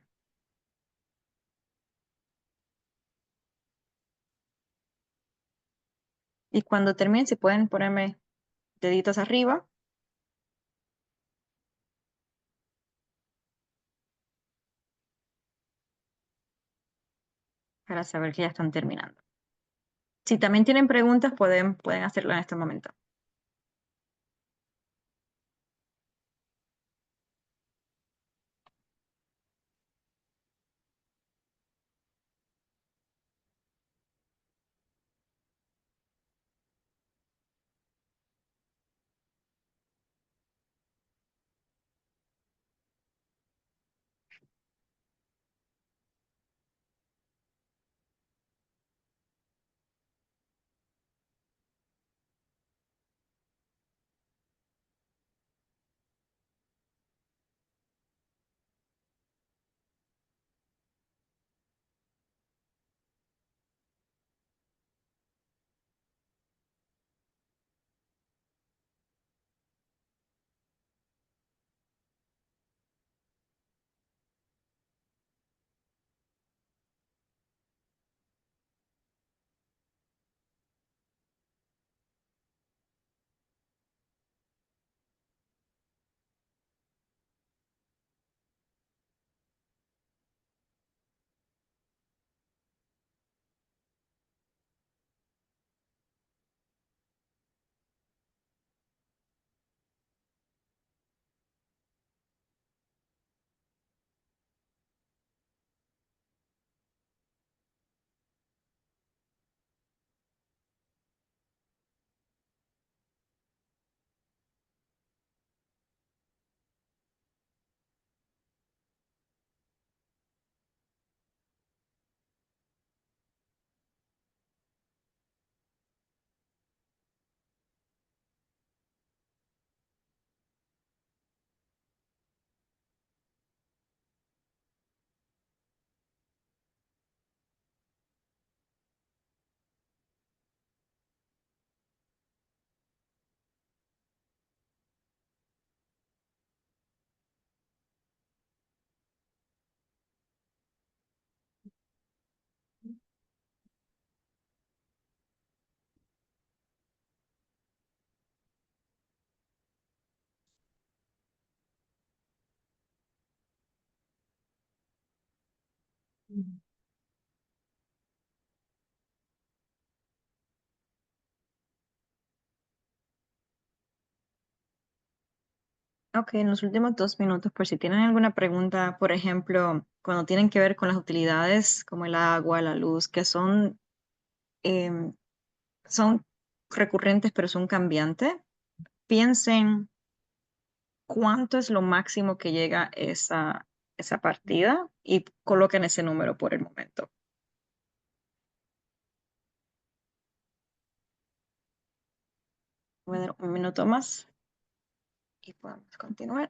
Y cuando terminen, si pueden ponerme deditos arriba para saber que ya están terminando. Si también tienen preguntas, pueden hacerlo en este momento. Ok, en los últimos 2 minutos, por si tienen alguna pregunta, por ejemplo, cuando tienen que ver con las utilidades como el agua, la luz, que em, son recurrentes pero son cambiantes, piensen cuánto es lo máximo que llega esa partida y coloquen ese número por el momento. Voy a dar un minuto más y podemos continuar.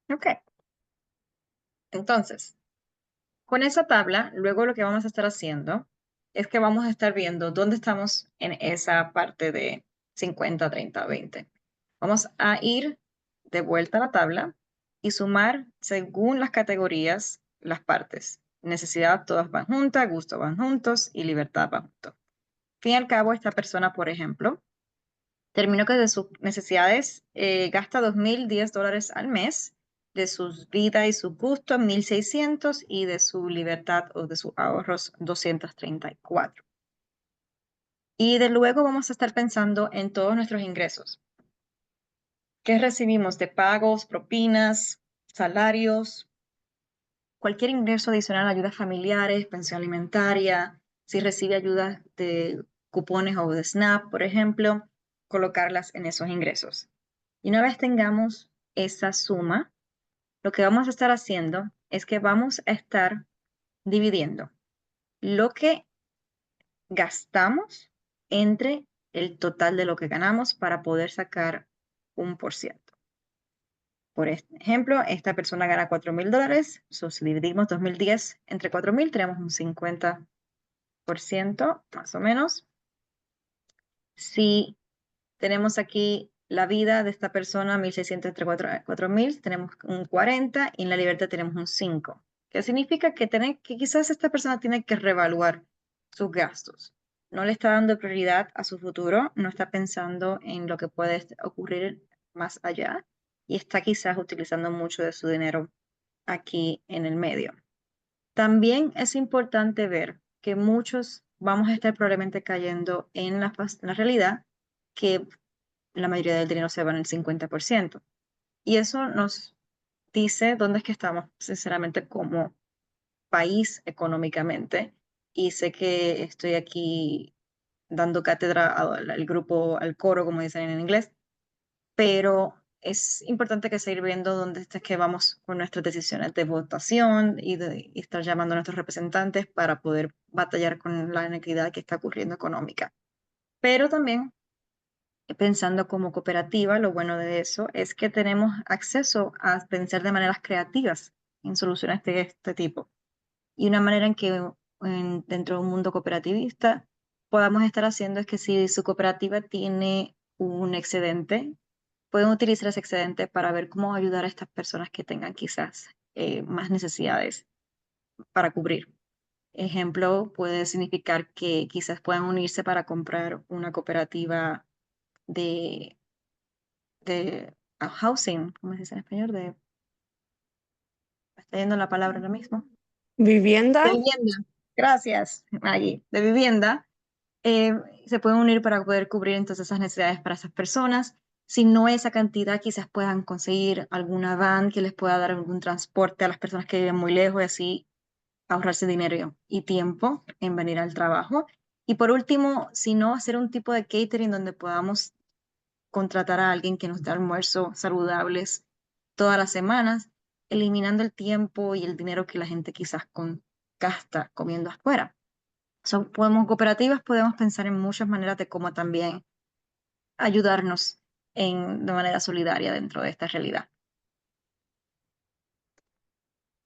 Ok, entonces, con esa tabla, luego lo que vamos a estar haciendo es que vamos a estar viendo dónde estamos en esa parte de 50, 30, 20. Vamos a ir de vuelta a la tabla y sumar según las categorías las partes. Necesidad, todas van juntas, gusto van juntos y libertad van juntos. Fin y al cabo, esta persona, por ejemplo, terminó que de sus necesidades gasta $2,010 al mes, de sus vidas y sus gustos 1,600 y de su libertad o de sus ahorros 234. Y de luego vamos a estar pensando en todos nuestros ingresos. ¿Qué recibimos de pagos, propinas, salarios, cualquier ingreso adicional, ayudas familiares, pensión alimentaria, si recibe ayudas de cupones o de SNAP, por ejemplo, colocarlas en esos ingresos? Y una vez tengamos esa suma, lo que vamos a estar haciendo es que vamos a estar dividiendo lo que gastamos entre el total de lo que ganamos para poder sacar un por ciento. Por ejemplo, esta persona gana $4,000, si dividimos 2,010 entre 4,000, tenemos un 50% más o menos. Si tenemos aquí la vida de esta persona, 1,600 entre 4,000, tenemos un 40 y en la libertad tenemos un 5. ¿Qué significa? Que quizás esta persona tiene que reevaluar sus gastos. No le está dando prioridad a su futuro, no está pensando en lo que puede ocurrir más allá y está quizás utilizando mucho de su dinero aquí en el medio. También es importante ver que muchos vamos a estar probablemente cayendo en la realidad que la mayoría del dinero se va en el 50%. Y eso nos dice dónde es que estamos, sinceramente, como país económicamente. Y sé que estoy aquí dando cátedra al grupo, al coro, como dicen en inglés, pero es importante que seguir viendo dónde es que vamos con nuestras decisiones de votación y estar llamando a nuestros representantes para poder batallar con la inequidad que está ocurriendo económica. Pero también pensando como cooperativa, lo bueno de eso es que tenemos acceso a pensar de maneras creativas en soluciones de este tipo. Y una manera en que dentro de un mundo cooperativista podamos estar haciendo es que si su cooperativa tiene un excedente, pueden utilizar ese excedente para ver cómo ayudar a estas personas que tengan quizás más necesidades para cubrir. Ejemplo, puede significar que quizás puedan unirse para comprar una cooperativa de housing, ¿cómo se dice en español? Me está yendo la palabra ahora mismo. De Vivienda. vivienda. Gracias, Maggie. De vivienda. eh, Se pueden unir para poder cubrir entonces esas necesidades para esas personas. Si no esa cantidad, quizás puedan conseguir alguna van que les pueda dar algún transporte a las personas que viven muy lejos y así ahorrarse dinero y tiempo en venir al trabajo. Y por último, si no, hacer un tipo de catering donde podamos contratar a alguien que nos dé almuerzos saludables todas las semanas, eliminando el tiempo y el dinero que la gente quizás gasta comiendo afuera. Podemos cooperativas, podemos pensar en muchas maneras de cómo también ayudarnos de manera solidaria dentro de esta realidad.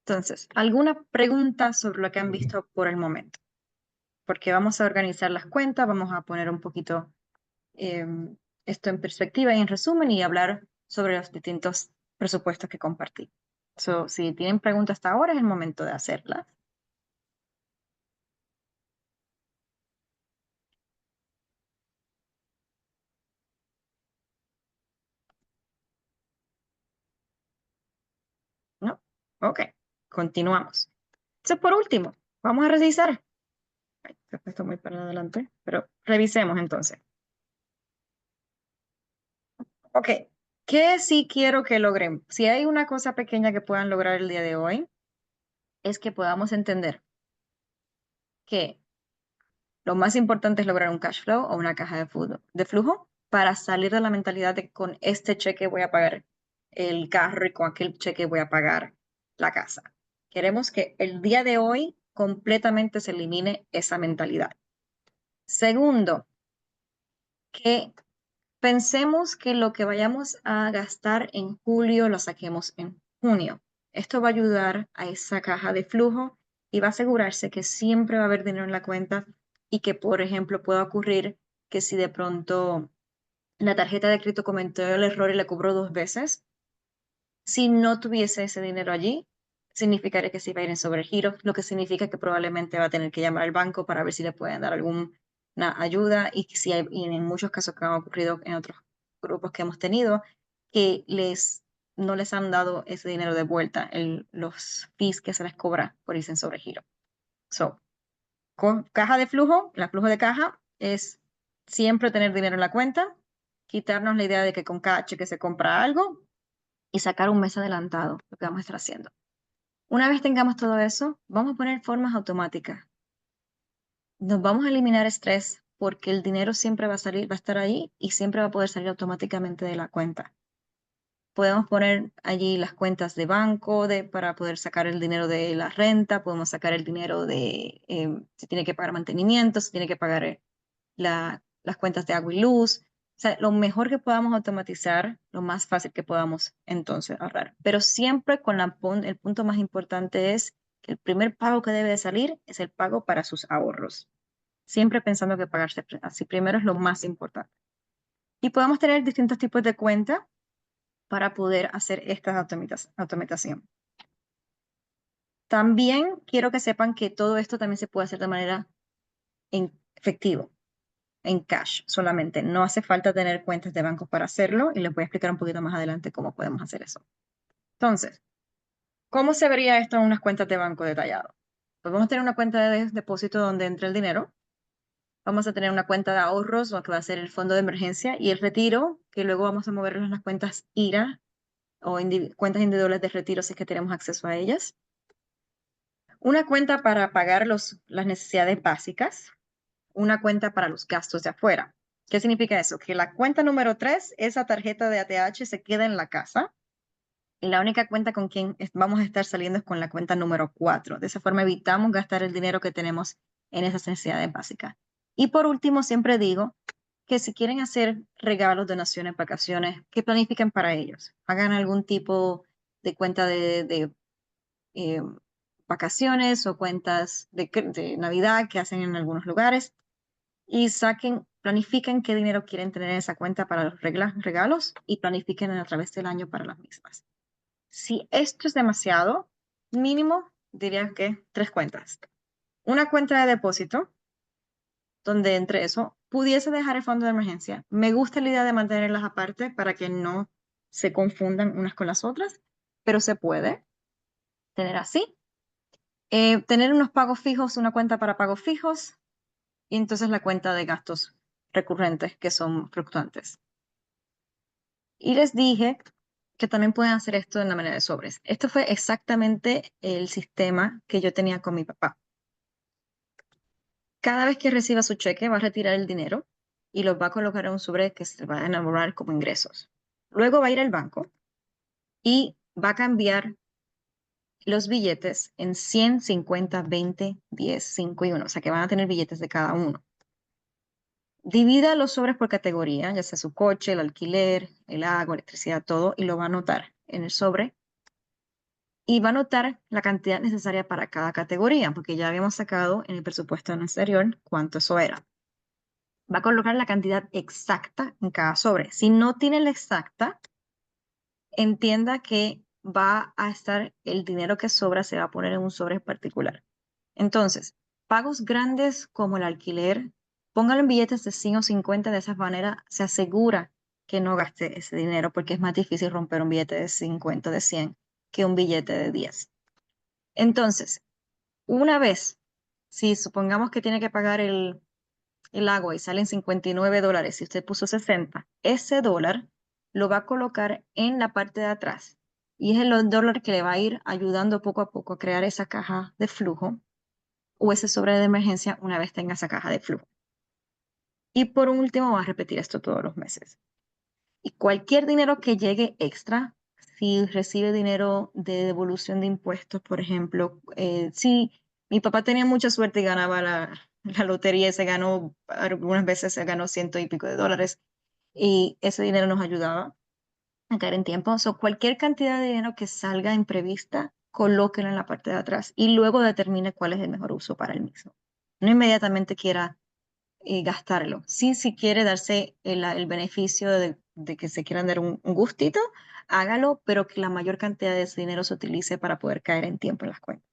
Entonces, ¿alguna pregunta sobre lo que han visto por el momento? Porque vamos a organizar las cuentas, vamos a poner un poquito esto en perspectiva y en resumen y hablar sobre los distintos presupuestos que compartí. So, si tienen preguntas hasta ahora, es el momento de hacerlas. ¿No? Ok, continuamos. Entonces, por último, vamos a revisar. Ay, se ha puesto muy para adelante, pero revisemos entonces. Ok, ¿qué sí quiero que logren? Si hay una cosa pequeña que puedan lograr el día de hoy, es que podamos entender que lo más importante es lograr un cash flow o una caja de flujo para salir de la mentalidad de con este cheque voy a pagar el carro y con aquel cheque voy a pagar la casa. Queremos que el día de hoy completamente se elimine esa mentalidad. Segundo, que pensemos que lo que vayamos a gastar en julio lo saquemos en junio. Esto va a ayudar a esa caja de flujo y va a asegurarse que siempre va a haber dinero en la cuenta y que, por ejemplo, pueda ocurrir que si de pronto la tarjeta de crédito cometió el error y le cobró 2 veces, si no tuviese ese dinero allí, significaría que se iba a ir en sobregiro, lo que significa que probablemente va a tener que llamar al banco para ver si le pueden dar alguna ayuda y que si hay, y en muchos casos que han ocurrido en otros grupos que hemos tenido, que no les han dado ese dinero de vuelta, los fees que se les cobra por irse en sobregiro. So, con caja de flujo, el flujo de caja es siempre tener dinero en la cuenta, quitarnos la idea de que con cada cheque se compra algo y sacar un mes adelantado, lo que vamos a estar haciendo. Una vez tengamos todo eso, vamos a poner formas automáticas. Nos vamos a eliminar estrés porque el dinero siempre va a salir, va a estar ahí y siempre va a poder salir automáticamente de la cuenta. Podemos poner allí las cuentas de banco para poder sacar el dinero de la renta, podemos sacar el dinero de si tiene que pagar mantenimiento, si tiene que pagar las cuentas de agua y luz. O sea, lo mejor que podamos automatizar, lo más fácil que podamos entonces ahorrar. Pero siempre el punto más importante es que el primer pago que debe de salir es el pago para sus ahorros. Siempre pensando que pagarse así primero es lo más importante. Y podemos tener distintos tipos de cuentas para poder hacer esta automatización. También quiero que sepan que todo esto también se puede hacer de manera en efectivo, en cash solamente. No hace falta tener cuentas de banco para hacerlo y les voy a explicar un poquito más adelante cómo podemos hacer eso. Entonces, ¿cómo se vería esto en unas cuentas de banco detallado? Pues vamos a tener una cuenta de depósito donde entra el dinero. Vamos a tener una cuenta de ahorros, o que va a ser el fondo de emergencia, y el retiro, que luego vamos a moverlo en las cuentas IRA o cuentas individuales de retiro si es que tenemos acceso a ellas. Una cuenta para pagar las necesidades básicas, una cuenta para los gastos de afuera. ¿Qué significa eso? Que la cuenta número 3, esa tarjeta de ATH se queda en la casa y la única cuenta con quien vamos a estar saliendo es con la cuenta número 4. De esa forma evitamos gastar el dinero que tenemos en esas necesidades básicas. Y por último, siempre digo que si quieren hacer regalos, donaciones, vacaciones, que planifiquen para ellos. Hagan algún tipo de cuenta de eh, vacaciones o cuentas de Navidad que hacen en algunos lugares y planifiquen qué dinero quieren tener en esa cuenta para los regalos y planifiquen a través del año para las mismas. Si esto es demasiado, mínimo diría que 3 cuentas. Una cuenta de depósito, donde entre eso pudiese dejar el fondo de emergencia. Me gusta la idea de mantenerlas aparte para que no se confundan unas con las otras, pero se puede tener así. Tener unos pagos fijos, una cuenta para pagos fijos y entonces la cuenta de gastos recurrentes que son fluctuantes. Y les dije que también pueden hacer esto de una manera de sobres. Esto fue exactamente el sistema que yo tenía con mi papá. Cada vez que reciba su cheque va a retirar el dinero y lo va a colocar en un sobre que se va a enamorar como ingresos. Luego va a ir al banco y va a cambiar los billetes en 100, 50, 20, 10, 5 y 1. O sea que van a tener billetes de cada uno. Divida los sobres por categoría, ya sea su coche, el alquiler, el agua, electricidad, todo, y lo va a anotar en el sobre. Y va a anotar la cantidad necesaria para cada categoría, porque ya habíamos sacado en el presupuesto anterior cuánto eso era. va a colocar la cantidad exacta en cada sobre. Si no tiene la exacta, entienda que va a estar el dinero que sobra, se va a poner en un sobre particular. Entonces, pagos grandes como el alquiler, póngalo en billetes de 100 o 50, de esa manera se asegura que no gaste ese dinero porque es más difícil romper un billete de 50, de 100 que un billete de 10. Entonces, una vez, si supongamos que tiene que pagar el agua y salen $59, si usted puso 60, ese dólar lo va a colocar en la parte de atrás y es el dólar que le va a ir ayudando poco a poco a crear esa caja de flujo o ese sobre de emergencia una vez tenga esa caja de flujo. Y por último, va a repetir esto todos los meses. Y cualquier dinero que llegue extra, si recibe dinero de devolución de impuestos, por ejemplo, si mi papá tenía mucha suerte y ganaba la lotería, y se ganó, algunas veces se ganó ciento y pico de dólares, y ese dinero nos ayudaba a caer en tiempo. O cualquier cantidad de dinero que salga imprevista, colóquelo en la parte de atrás y luego determine cuál es el mejor uso para el mismo. No inmediatamente quiera gastarlo. Sí, si quiere darse el beneficio de que se quieran dar un gustito, hágalo, pero que la mayor cantidad de ese dinero se utilice para poder caer en tiempo en las cuentas.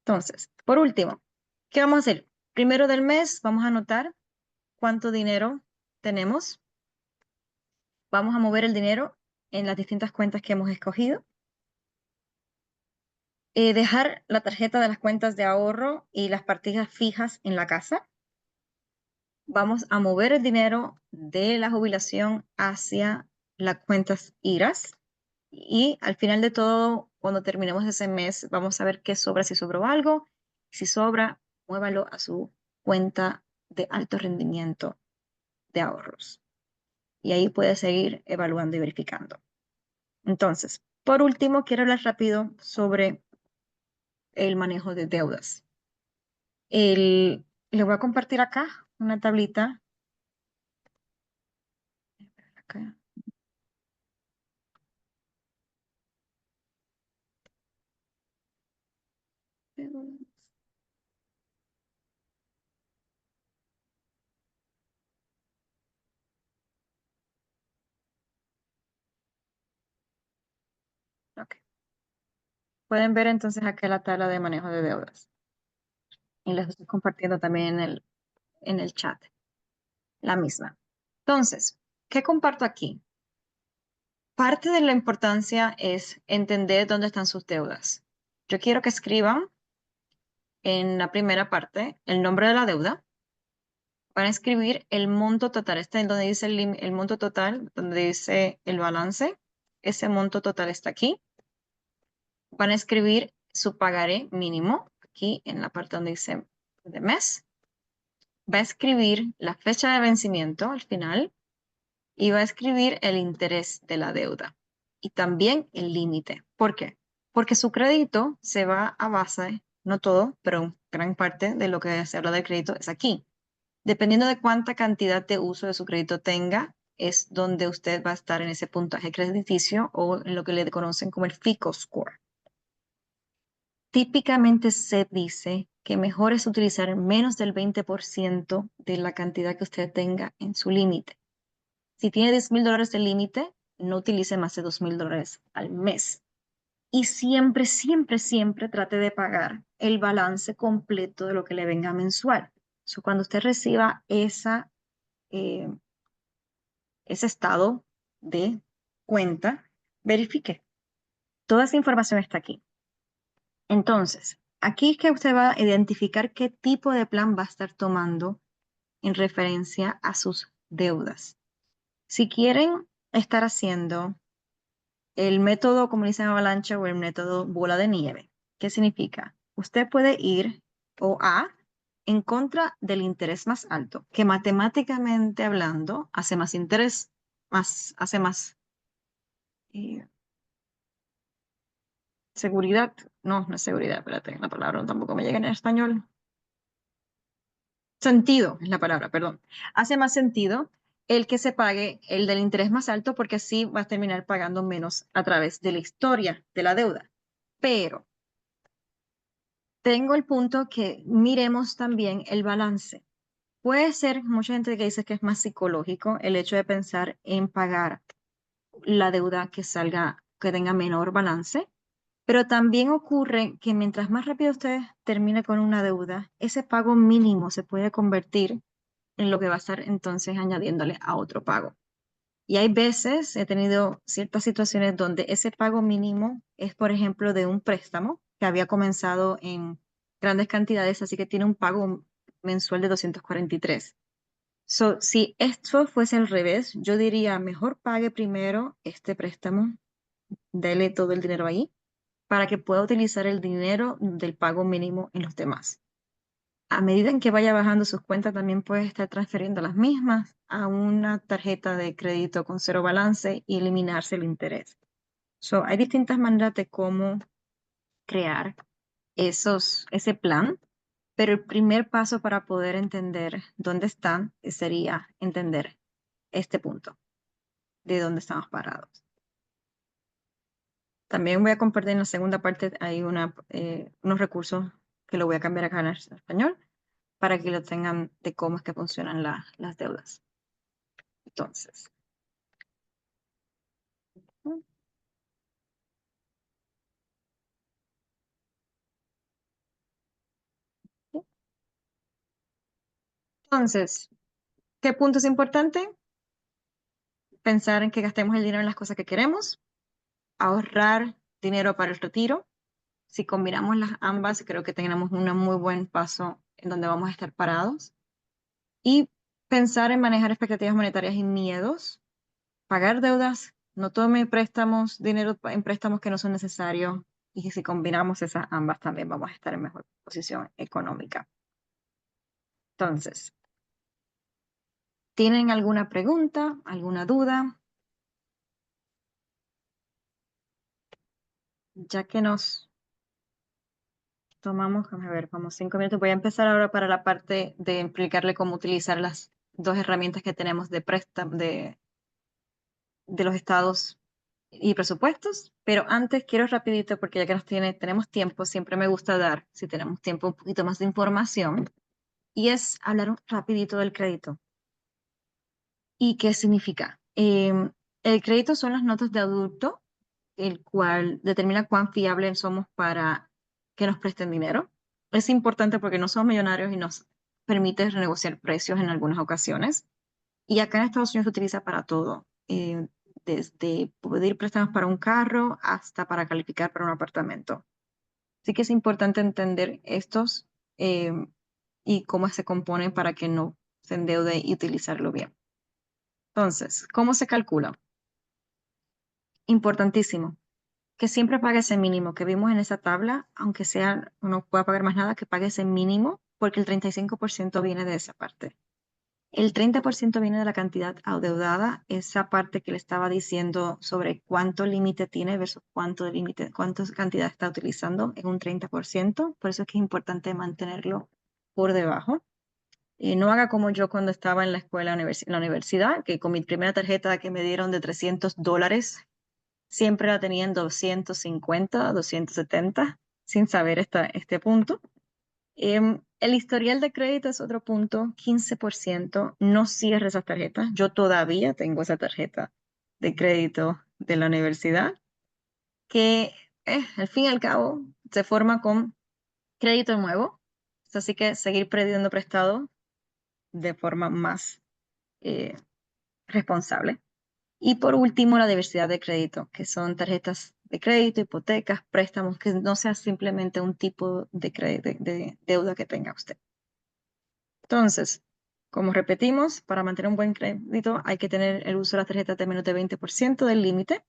Entonces, por último, ¿qué vamos a hacer? Primero del mes, vamos a anotar cuánto dinero tenemos. Vamos a mover el dinero en las distintas cuentas que hemos escogido. Dejar la tarjeta de las cuentas de ahorro y las partidas fijas en la casa. Vamos a mover el dinero de la jubilación hacia las cuentas IRAs y al final de todo, cuando terminemos ese mes, vamos a ver qué sobra, si sobró algo. Si sobra, muévalo a su cuenta de alto rendimiento de ahorros. Y ahí puede seguir evaluando y verificando. Entonces, por último, quiero hablar rápido sobre el manejo de deudas. Le voy a compartir acá una tablita. Acá. Ok. Pueden ver entonces acá la tabla de manejo de deudas. Y les estoy compartiendo también en el chat la misma. Entonces, ¿qué comparto aquí? Parte de la importancia es entender dónde están sus deudas. Yo quiero que escriban en la primera parte el nombre de la deuda. Van a escribir el monto total. Este es donde dice el monto total, donde dice el balance. Ese monto total está aquí. Van a escribir su pagaré mínimo, aquí en la parte donde dice de mes. Va a escribir la fecha de vencimiento al final y va a escribir el interés de la deuda y también el límite. ¿Por qué? Porque su crédito se va a base, no todo, pero gran parte de lo que se habla del crédito es aquí. Dependiendo de cuánta cantidad de uso de su crédito tenga, es donde usted va a estar en ese puntaje crediticio o en lo que le conocen como el FICO score. Típicamente se dice que mejor es utilizar menos del 20% de la cantidad que usted tenga en su límite. Si tiene $10,000 de límite, no utilice más de $2,000 al mes. Y siempre, siempre, siempre trate de pagar el balance completo de lo que le venga mensual. Cuando usted reciba eh, ese estado de cuenta, verifique. Toda esa información está aquí. Entonces, aquí es que usted va a identificar qué tipo de plan va a estar tomando en referencia a sus deudas. Si quieren estar haciendo el método, como dicen avalancha, o el método bola de nieve, ¿qué significa? Usted puede ir en contra del interés más alto, que matemáticamente hablando hace más interés, hace más eh, seguridad. No, no es seguridad, espérate, la palabra tampoco me llega en español. Sentido es la palabra, perdón. Hace más sentido el que se pague el del interés más alto porque así va a terminar pagando menos a través de la historia de la deuda. Pero tengo el punto que miremos también el balance. Puede ser, mucha gente que dice que es más psicológico el hecho de pensar en pagar la deuda que salga, que tenga menor balance, pero también ocurre que mientras más rápido usted termine con una deuda, ese pago mínimo se puede convertir en lo que va a estar entonces añadiéndole a otro pago. Y hay veces, he tenido ciertas situaciones donde ese pago mínimo es, por ejemplo, de un préstamo que había comenzado en grandes cantidades, así que tiene un pago mensual de 243. So, si esto fuese al revés, yo diría, mejor pague primero este préstamo, dele todo el dinero ahí, para que pueda utilizar el dinero del pago mínimo en los demás. A medida en que vaya bajando sus cuentas, también puede estar transfiriendo las mismas a una tarjeta de crédito con cero balance y eliminarse el interés. So, hay distintas maneras de cómo crear ese plan, pero el primer paso para poder entender dónde están sería entender este punto, de dónde estamos parados. También voy a compartir en la segunda parte, hay unos recursos que lo voy a cambiar acá en español para que lo tengan de cómo es que funcionan las deudas. Entonces, entonces, ¿qué punto es importante? Pensar en que gastemos el dinero en las cosas que queremos, ahorrar dinero para el retiro. Si combinamos las ambas, creo que tenemos un muy buen paso en donde vamos a estar parados. Y pensar en manejar expectativas monetarias y miedos, pagar deudas, no tome préstamos, dinero en préstamos que no son necesarios. Y si combinamos esas ambas, también vamos a estar en mejor posición económica. Entonces, ¿tienen alguna pregunta, alguna duda? Ya que nos tomamos, a ver, vamos 5 minutos, voy a empezar ahora para la parte de explicarle cómo utilizar las dos herramientas que tenemos de préstamo, de los estados y presupuestos, pero antes quiero rapidito, porque ya que tenemos tiempo, siempre me gusta dar, si tenemos tiempo, un poquito más de información, y es hablar rapidito del crédito. ¿Y qué significa? El crédito son las notas de adulto, el cual determina cuán fiables somos para que nos presten dinero. Es importante porque no somos millonarios y nos permite renegociar precios en algunas ocasiones. Y acá en Estados Unidos se utiliza para todo, desde pedir préstamos para un carro hasta para calificar para un apartamento. Así que es importante entender estos eh, y cómo se componen para que no se endeude y utilizarlo bien. Entonces, ¿cómo se calcula? Importantísimo que siempre pague ese mínimo que vimos en esa tabla, aunque sea, no pueda pagar más nada, que pague ese mínimo, porque el 35% viene de esa parte. El 30% viene de la cantidad adeudada, esa parte que le estaba diciendo sobre cuánto límite tiene versus cuánto límite, cuánta cantidad está utilizando, en un 30%, por eso es que es importante mantenerlo por debajo. No haga como yo cuando estaba en la escuela, en la universidad, que con mi primera tarjeta que me dieron de $300, siempre la tenía en 250, 270, sin saber este punto. El historial de crédito es otro punto, 15%. No cierre esas tarjetas. Yo todavía tengo esa tarjeta de crédito de la universidad, que al fin y al cabo se forma con crédito nuevo. Así que seguir pidiendo prestado de forma más eh, responsable. Y por último, la diversidad de crédito, que son tarjetas de crédito, hipotecas, préstamos, que no sea simplemente un tipo de deuda que tenga usted. Entonces, como repetimos, para mantener un buen crédito hay que tener el uso de las tarjetas de menos de 20% del límite,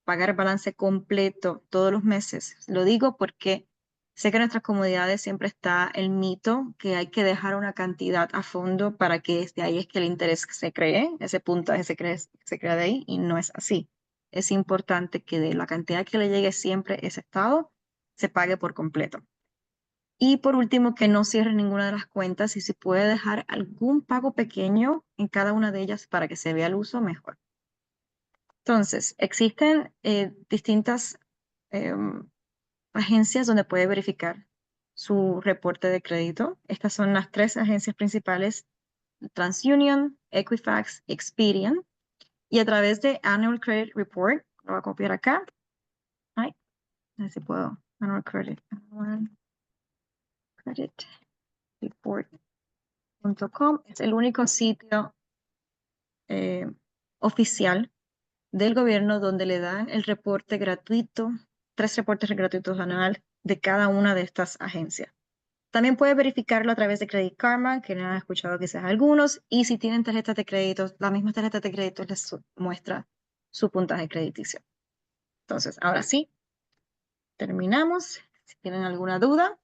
pagar balance completo todos los meses. Lo digo porque sé que en nuestras comunidades siempre está el mito que hay que dejar una cantidad a fondo para que desde ahí es que el interés se cree, ese puntaje se crea de ahí y no es así. Es importante que de la cantidad que le llegue siempre ese estado se pague por completo. Y por último, que no cierre ninguna de las cuentas y si puede dejar algún pago pequeño en cada una de ellas para que se vea el uso mejor. Entonces, existen distintas agencias donde puede verificar su reporte de crédito. Estas son las tres agencias principales TransUnion, Equifax, Experian. Y a través de Annual Credit Report, lo voy a copiar acá. Ay, a ver si puedo. Annual Credit Report.com es el único sitio oficial del gobierno donde le dan el reporte gratuito, 3 reportes gratuitos anuales de cada una de estas agencias. También puede verificarlo a través de Credit Karma, que no han escuchado quizás algunos, y si tienen tarjetas de crédito, las mismas tarjetas de crédito les muestra su puntaje crediticio. Entonces, ahora sí, terminamos. Si tienen alguna duda,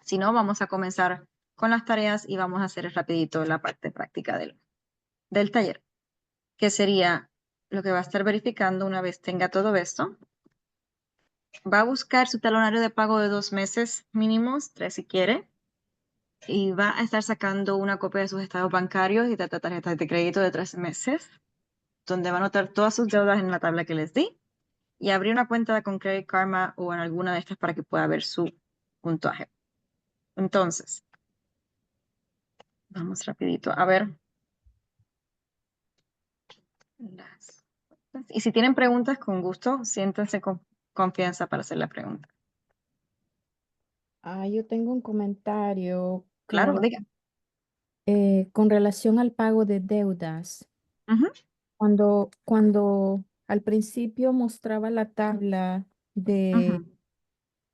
si no, vamos a comenzar con las tareas y vamos a hacer rapidito la parte práctica del taller, que sería lo que va a estar verificando una vez tenga todo esto. Va a buscar su talonario de pago de 2 meses mínimos, 3 si quiere, y va a estar sacando una copia de sus estados bancarios y de tarjetas de crédito de 3 meses, donde va a anotar todas sus deudas en la tabla que les di, y abrir una cuenta con Credit Karma o en alguna de estas para que pueda ver su puntaje. Entonces, vamos rapidito a ver y si tienen preguntas, con gusto, siéntense con confianza para hacer la pregunta. Yo tengo un comentario Claro, diga. con relación al pago de deudas. Ujú, Cuando al principio mostraba la tabla de ujú.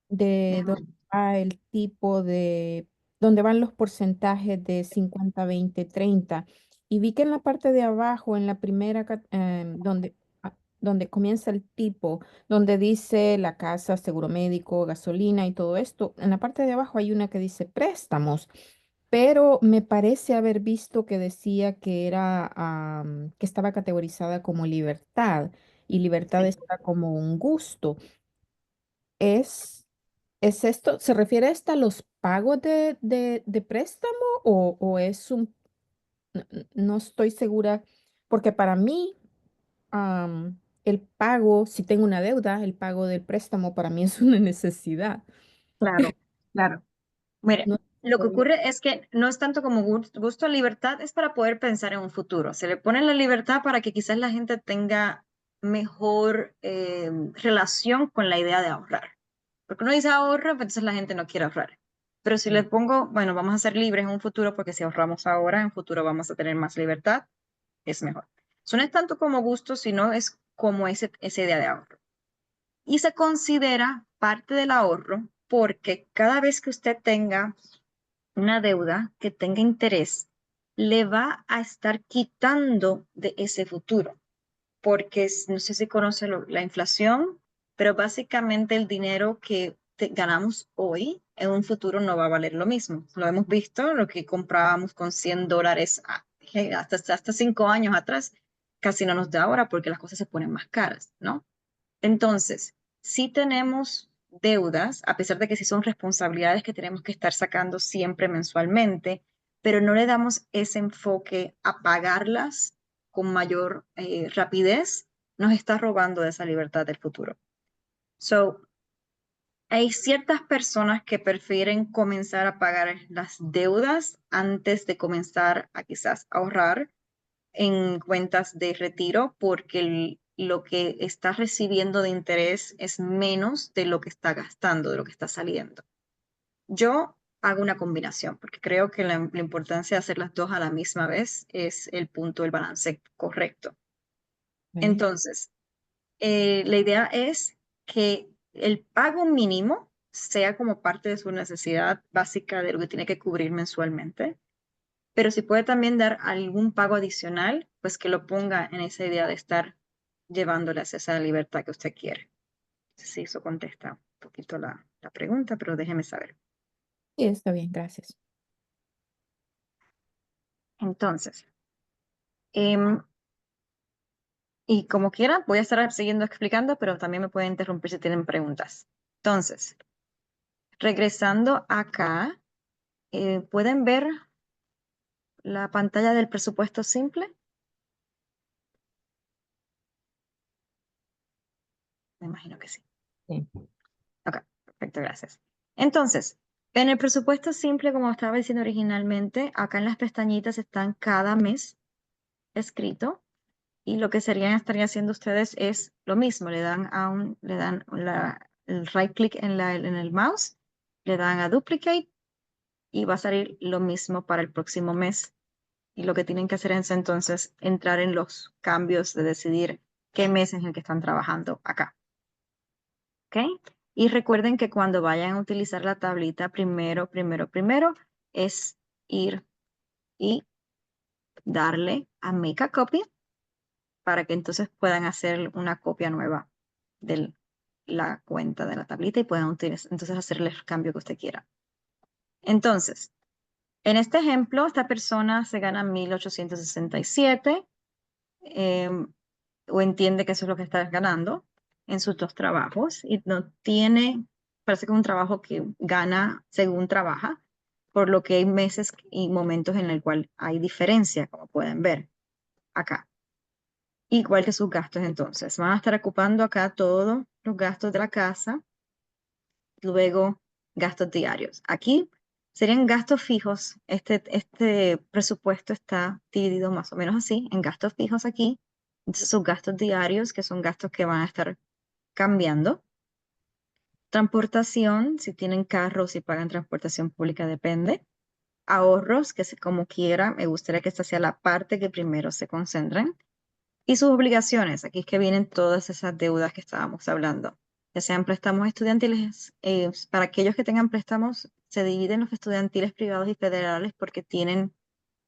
dónde va el tipo de, dónde van los porcentajes de 50, 20, 30. Y vi que en la parte de abajo, en la primera, donde comienza el tipo, donde dice la casa, seguro médico, gasolina y todo esto, en la parte de abajo hay una que dice préstamos. Pero me parece haber visto que decía que que estaba categorizada como libertad y libertad Sí, está como un gusto. ¿Es, ¿Es esto? ¿Se refiere esta a los pagos de préstamo o es no estoy segura, porque para mí el pago, si tengo una deuda, el pago del préstamo para mí es una necesidad. claro, claro. Mire, No lo que estoy- ocurre es que no es tanto como gusto a libertad, es para poder pensar en un futuro. Se le pone la libertad para que quizás la gente tenga mejor relación con la idea de ahorrar. Porque uno dice ahorra, pues entonces la gente no quiere ahorrar. Pero si le pongo, bueno, vamos a ser libres en un futuro porque si ahorramos ahora, en futuro vamos a tener más libertad, es mejor. Eso no es tanto como gusto, sino es como esa idea de ahorro. Y se considera parte del ahorro porque cada vez que usted tenga una deuda que tenga interés, le va a estar quitando de ese futuro, porque no sé si conoce la inflación, pero básicamente el dinero que ganamos hoy en un futuro no va a valer lo mismo. Lo hemos visto, lo que comprábamos con $100 hasta 5 años atrás, casi no nos da ahora porque las cosas se ponen más caras, ¿no? Entonces, si tenemos deudas, a pesar de que sí son responsabilidades que tenemos que estar sacando siempre mensualmente, pero no le damos ese enfoque a pagarlas con mayor rapidez, nos está robando de esa libertad del futuro. So, hay ciertas personas que prefieren comenzar a pagar las deudas antes de comenzar a quizás ahorrar en cuentas de retiro porque lo que está recibiendo de interés es menos de lo que está gastando, de lo que está saliendo. Yo hago una combinación porque creo que la importancia de hacer las dos a la misma vez es el punto, el balance correcto. Ok. Entonces, la idea es que el pago mínimo sea como parte de su necesidad básica de lo que tiene que cubrir mensualmente, pero si puede también dar algún pago adicional, pues que lo ponga en esa idea de estar llevándole hacia esa libertad que usted quiere. Sí, eso contesta un poquito la pregunta, pero déjeme saber. Sí, está bien, gracias. Entonces, em, y como quiera, voy a estar siguiendo explicando, pero también me pueden interrumpir si tienen preguntas. Entonces, regresando acá, ¿pueden ver la pantalla del presupuesto simple? Me imagino que sí. Sí. Ok, perfecto, gracias. Entonces, En el presupuesto simple, como estaba diciendo originalmente, acá en las pestañitas están cada mes escrito y lo que estarían haciendo ustedes es lo mismo, le dan el right click en el mouse, le dan a duplicate y va a salir lo mismo para el próximo mes. Y lo que tienen que hacer es entonces entrar en los cambios de decidir qué mes es el que están trabajando acá. ¿Ok? Y recuerden que cuando vayan a utilizar la tablita, primero es ir y darle a Make a Copy para que entonces puedan hacer una copia nueva de la cuenta de la tablita y puedan entonces hacerle el cambio que usted quiera. Entonces, en este ejemplo, esta persona se gana 1.867 o entiende que eso es lo que está ganando en sus dos trabajos y no tiene, parece que es un trabajo que gana según trabaja, por lo que hay meses y momentos en el cual hay diferencia, como pueden ver acá. Igual que sus gastos entonces. Van a estar ocupando acá todos los gastos de la casa, luego gastos diarios. Aquí serían gastos fijos. Este presupuesto está dividido más o menos así, en gastos fijos aquí. Entonces sus gastos diarios, que son gastos que van a estar cambiando. Transportación, si tienen carro, si pagan transportación pública, depende. Ahorros, que como quiera, me gustaría que esta sea la parte que primero se concentren. Y sus obligaciones, aquí es que vienen todas esas deudas que estábamos hablando, ya sean préstamos estudiantiles, para aquellos que tengan préstamos, se dividen los estudiantiles privados y federales porque tienen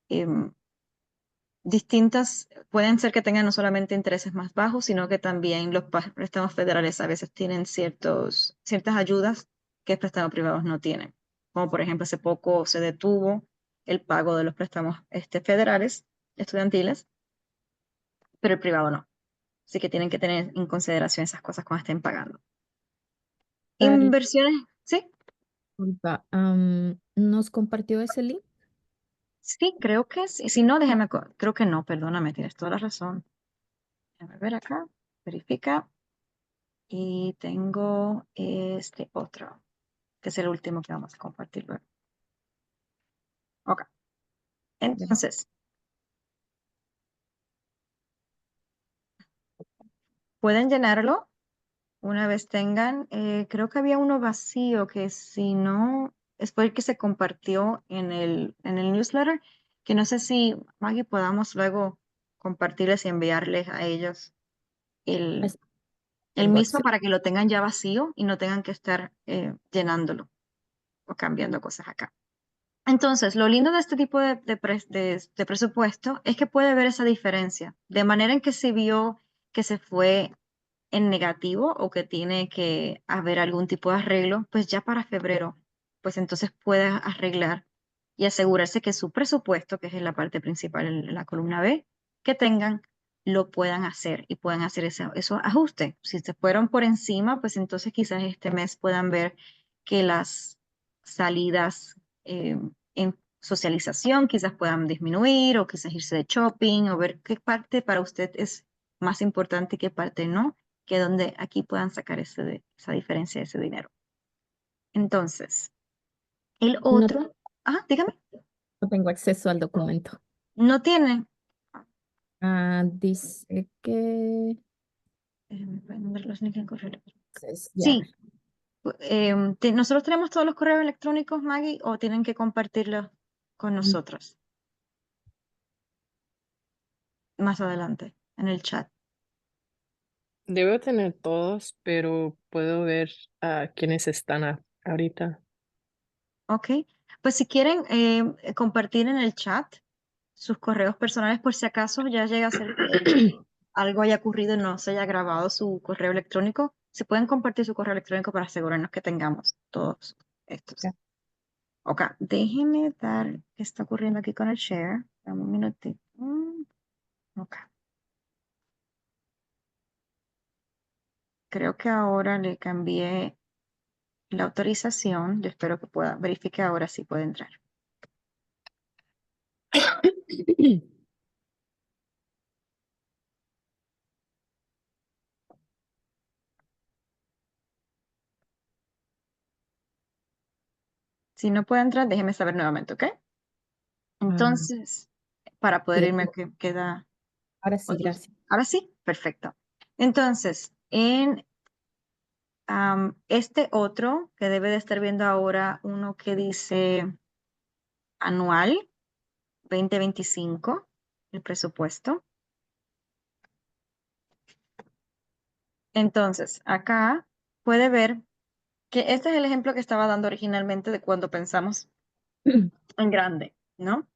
em, distintas, pueden ser que tengan no solamente intereses más bajos, sino que también los préstamos federales a veces tienen ciertas ayudas que préstamos privados no tienen. Como por ejemplo, hace poco se detuvo el pago de los préstamos federales estudiantiles, pero el privado no. Así que tienen que tener en consideración esas cosas cuando estén pagando. Carla, Inversiones, sí, disculpa, ¿nos compartió ese link? sí, creo que sí. Si no, creo que no, perdóname, tienes toda la razón. Déjame ver acá, verifica. Y tengo este otro, que es el último que vamos a compartir luego. Ok, Ya. entonces, pueden llenarlo una vez tengan, creo que había uno vacío que si no, es por el que se compartió en el newsletter, que no sé si, Maggie, podamos luego compartirles y enviarles a ellos el, Así el tengo mismo acceso. para que lo tengan ya vacío y no tengan que estar llenándolo o cambiando cosas acá. Entonces, lo lindo de este tipo de presupuesto es que puede ver esa diferencia, de manera en que se vio que se fue en negativo o que tiene que haber algún tipo de arreglo, pues ya para febrero, pues entonces puede arreglar y asegurarse que su presupuesto, que es en la parte principal, en la columna B, que tengan, lo puedan hacer y puedan hacer esos ajustes. Si se fueron por encima, pues entonces quizás este mes puedan ver que las salidas en socialización quizás puedan disminuir o quizás irse de shopping o ver qué parte para usted es más importante y qué parte no, que donde aquí puedan sacar esa diferencia de ese dinero. Entonces, el No, otro, dígame, no tengo acceso al documento. no tiene, Dice que déjenme poner los links en correo electrónico. ya. Sí, nosotros tenemos todos los correos electrónicos, Maggie, o tienen que compartirlos con nosotros más adelante en el chat. Debo tener todos, pero puedo ver a quienes están ahorita. Ok, pues si quieren compartir en el chat sus correos personales por si acaso ya llega a ser que algo haya ocurrido y no se haya grabado su correo electrónico, se pueden compartir su correo electrónico para asegurarnos que tengamos todos estos. Ya. Ok, déjenme dar qué está ocurriendo aquí con el share. Dame un minutito. Ok, creo que ahora le cambié la autorización. Yo espero que pueda verificar ahora si puede entrar. Si no puede entrar, déjeme saber nuevamente, ¿ok? Entonces, para poder Sí, irme, que queda ahora sí, otros. gracias. Ahora sí, perfecto. Entonces, en este otro que debe de estar viendo ahora, uno que dice anual 2025, el presupuesto. Entonces, acá puede ver que este es el ejemplo que estaba dando originalmente de cuando pensamos en grande, ¿no?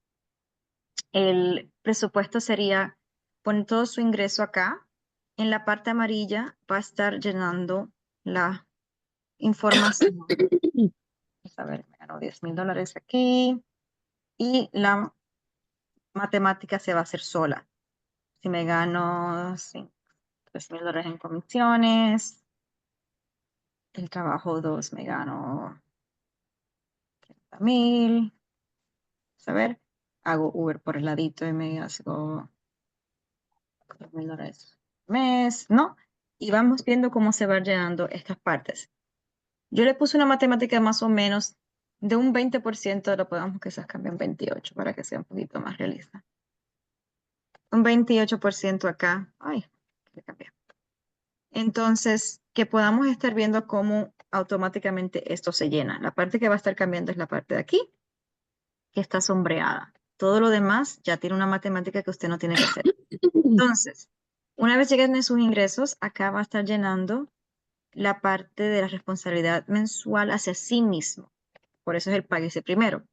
El presupuesto sería poner todo su ingreso acá. En la parte amarilla va a estar llenando la información. Vamos a ver, me ganó $10,000 aquí. Y la matemática se va a hacer sola. Si me gano $3,000 en comisiones, el trabajo 2 me gano 30,000. A ver, hago Uber por el ladito y me hago $4,000 al mes, ¿no? Y vamos viendo cómo se van llenando estas partes. Yo le puse una matemática más o menos de un 20%, lo podemos quizás cambiar en 28 para que sea un poquito más realista. Un 28% acá. Ay, le cambié. Entonces, que podamos estar viendo cómo automáticamente esto se llena. La parte que va a estar cambiando es la parte de aquí, que está sombreada. Todo lo demás ya tiene una matemática que usted no tiene que hacer. Entonces, una vez lleguen sus ingresos, acá va a estar llenando la parte de la responsabilidad mensual hacia sí mismo. Por eso es el páguese primero.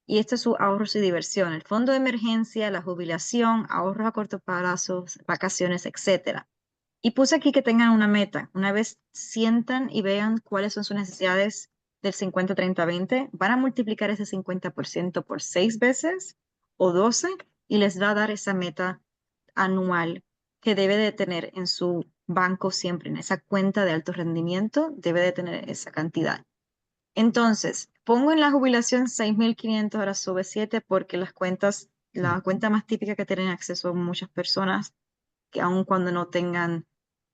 Y esto es su ahorros y diversión, el fondo de emergencia, la jubilación, ahorros a corto plazo, vacaciones, etcétera. Y puse aquí que tengan una meta. Una vez sientan y vean cuáles son sus necesidades del 50-30-20, van a multiplicar ese 50% por 6 veces o 12 y les va a dar esa meta anual que debe de tener en su banco siempre, en esa cuenta de alto rendimiento, debe de tener esa cantidad. Entonces, pongo en la jubilación 6,500, ahora sube 7 porque la cuenta más típica que tienen acceso muchas personas, que aun cuando no tengan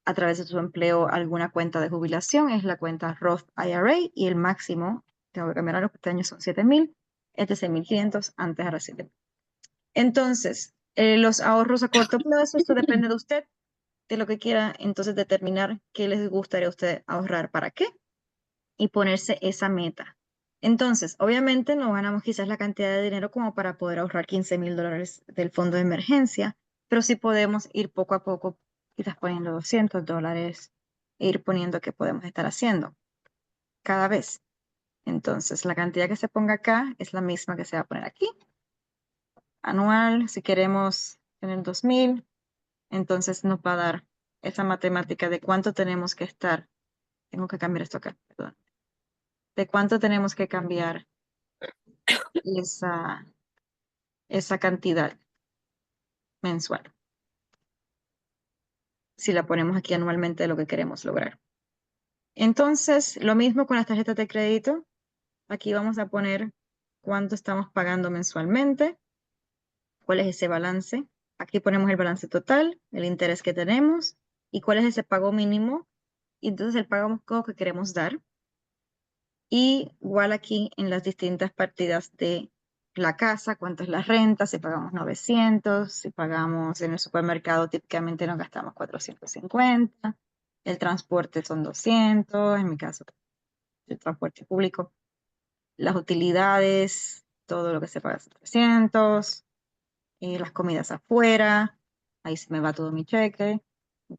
a través de su empleo alguna cuenta de jubilación, es la cuenta Roth IRA y el máximo, tengo que cambiar los este año son 7,000, este es 6,500, antes era 7,000. Entonces, los ahorros a corto plazo, esto depende de usted, de lo que quiera, entonces determinar qué les gustaría a usted ahorrar para qué y ponerse esa meta. Entonces, obviamente no ganamos quizás la cantidad de dinero como para poder ahorrar $15,000 del fondo de emergencia, pero sí podemos ir poco a poco, quizás poniendo $200, e ir poniendo qué podemos estar haciendo cada vez. Entonces, la cantidad que se ponga acá es la misma que se va a poner aquí. Anual, si queremos tener 2,000, entonces nos va a dar esa matemática de cuánto tenemos que estar. Tengo que cambiar esto acá, perdón. De cuánto tenemos que cambiar esa cantidad mensual. Si la ponemos aquí anualmente de lo que queremos lograr. Entonces, lo mismo con las tarjetas de crédito. Aquí vamos a poner cuánto estamos pagando mensualmente, cuál es ese balance. Aquí ponemos el balance total, el interés que tenemos y cuál es ese pago mínimo. Y entonces el pago que queremos dar. Y igual aquí en las distintas partidas de la casa, cuánto es la renta, si pagamos 900, si pagamos en el supermercado típicamente nos gastamos 450, el transporte son 200, en mi caso el transporte público, las utilidades, todo lo que se paga son 300, las comidas afuera, ahí se me va todo mi cheque,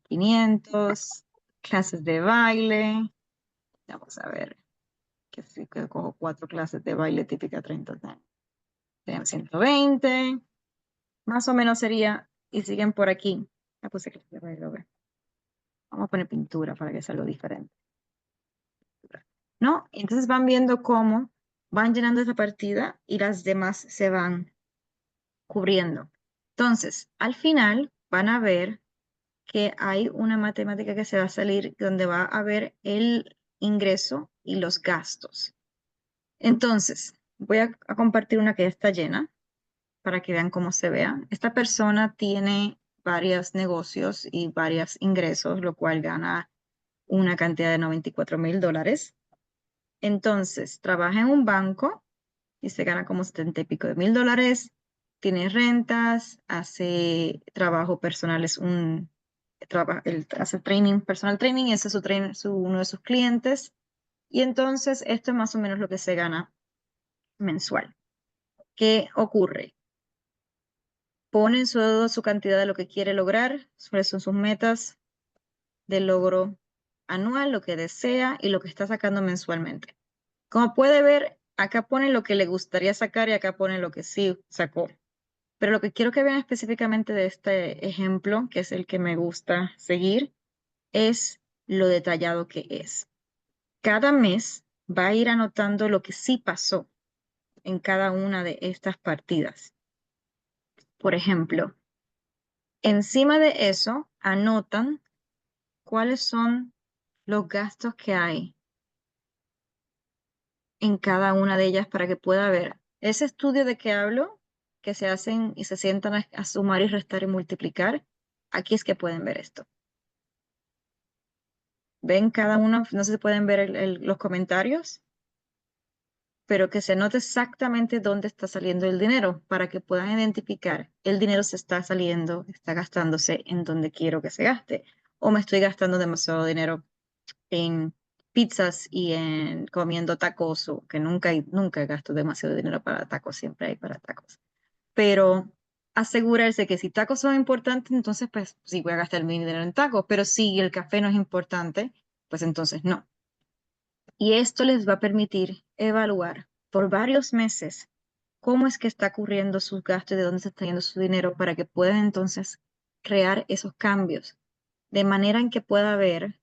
500, clases de baile, vamos a ver que sí que cojo 4 clases de baile típica 30 serían 120, más o menos sería, y siguen por aquí. Ya puse clases de baile, vamos a poner pintura para que sea algo diferente. ¿No? Entonces van viendo cómo van llenando esa partida y las demás se van cubriendo. Entonces, al final van a ver que hay una matemática que se va a salir donde va a ver el ingreso y los gastos. Entonces, voy a compartir una que ya está llena para que vean cómo se vea. Esta persona tiene varios negocios y varios ingresos, lo cual gana una cantidad de $94,000. Entonces, trabaja en un banco y se gana como 70 y pico de mil dólares, tiene rentas, hace trabajo personal, él hace training, personal training, ese es uno de sus clientes. Y entonces esto es más o menos lo que se gana mensual. ¿Qué ocurre? Pone su cantidad de lo que quiere lograr, cuáles son sus metas de logro anual, lo que desea y lo que está sacando mensualmente. Como puede ver, acá pone lo que le gustaría sacar y acá pone lo que sí sacó. Pero lo que quiero que vean específicamente de este ejemplo, que es el que me gusta seguir, es lo detallado que es. Cada mes va a ir anotando lo que sí pasó en cada una de estas partidas. Por ejemplo, encima de eso anotan cuáles son los gastos que hay en cada una de ellas para que pueda ver. Ese estudio de que hablo, que se hacen y se sientan a sumar y restar y multiplicar, aquí es que pueden ver esto. Ven cada uno, no sé si pueden ver los comentarios, pero que se note exactamente dónde está saliendo el dinero para que puedan identificar el dinero se está saliendo, está gastándose en donde quiero que se gaste, o me estoy gastando demasiado dinero en pizzas y en comiendo tacos, o que nunca gasto demasiado dinero para tacos, siempre hay para tacos. Pero asegurarse que si tacos son importantes, entonces pues sí voy a gastar mi dinero en tacos, pero si el café no es importante, pues entonces no. Y esto les va a permitir evaluar por varios meses cómo es que está ocurriendo sus gastos y de dónde se está yendo su dinero para que puedan entonces crear esos cambios, de manera en que pueda ver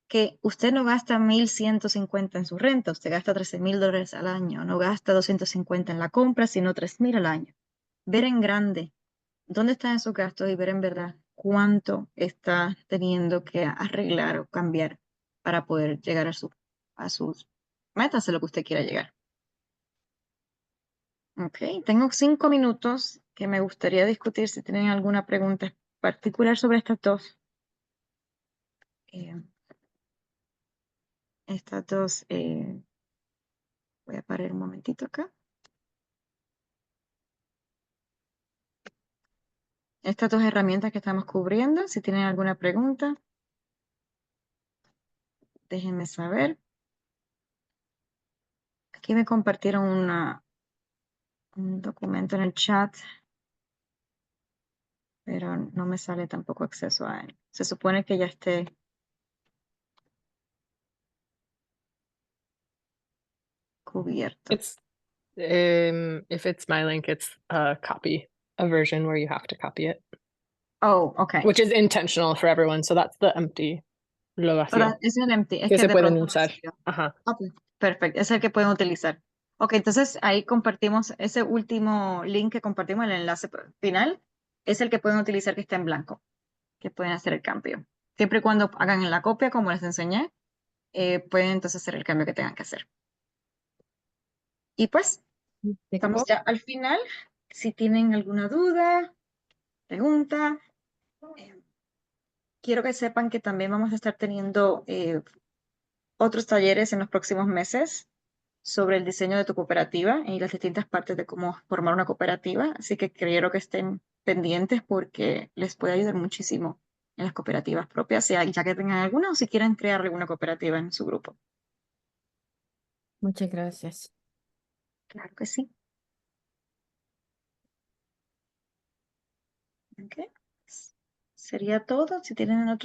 que usted no gasta 1.150 en su renta, usted gasta 13.000 dólares al año, no gasta 250 en la compra, sino 3.000 al año. Ver en grande dónde están esos gastos y ver en verdad cuánto está teniendo que arreglar o cambiar para poder llegar a sus metas de lo que usted quiera llegar. Ok, tengo 5 minutos que me gustaría discutir si tienen alguna pregunta particular sobre estas dos. eh, voy a parar un momentito acá. Estas dos herramientas que estamos cubriendo, si tienen alguna pregunta, déjenme saber. Aquí me compartieron un documento en el chat, pero no me sale tampoco acceso a él. Se supone que ya esté cubierto. If it's my link, it's a version where you have to copy it, Oh, ok. which is intentional for everyone. So that's the empty lo vacío Es el empty, es que que se de pueden pronto no usar. salió. Ajá. Ok, perfecto, es el que pueden utilizar. Ok, entonces ahí compartimos ese último link que compartimos, el enlace final, es el que pueden utilizar que está en blanco, que pueden hacer el cambio. Siempre y cuando hagan la copia, como les enseñé, pueden entonces hacer el cambio que tengan que hacer. Y pues, estamos ya al final. Si tienen alguna duda, pregunta, quiero que sepan que también vamos a estar teniendo otros talleres en los próximos meses sobre el diseño de tu cooperativa y las distintas partes de cómo formar una cooperativa. Así que quiero que estén pendientes porque les puede ayudar muchísimo en las cooperativas propias, ya que tengan alguna o si quieren crear alguna cooperativa en su grupo. Muchas gracias. Claro que sí. Ok. Sería todo. Si tienen otra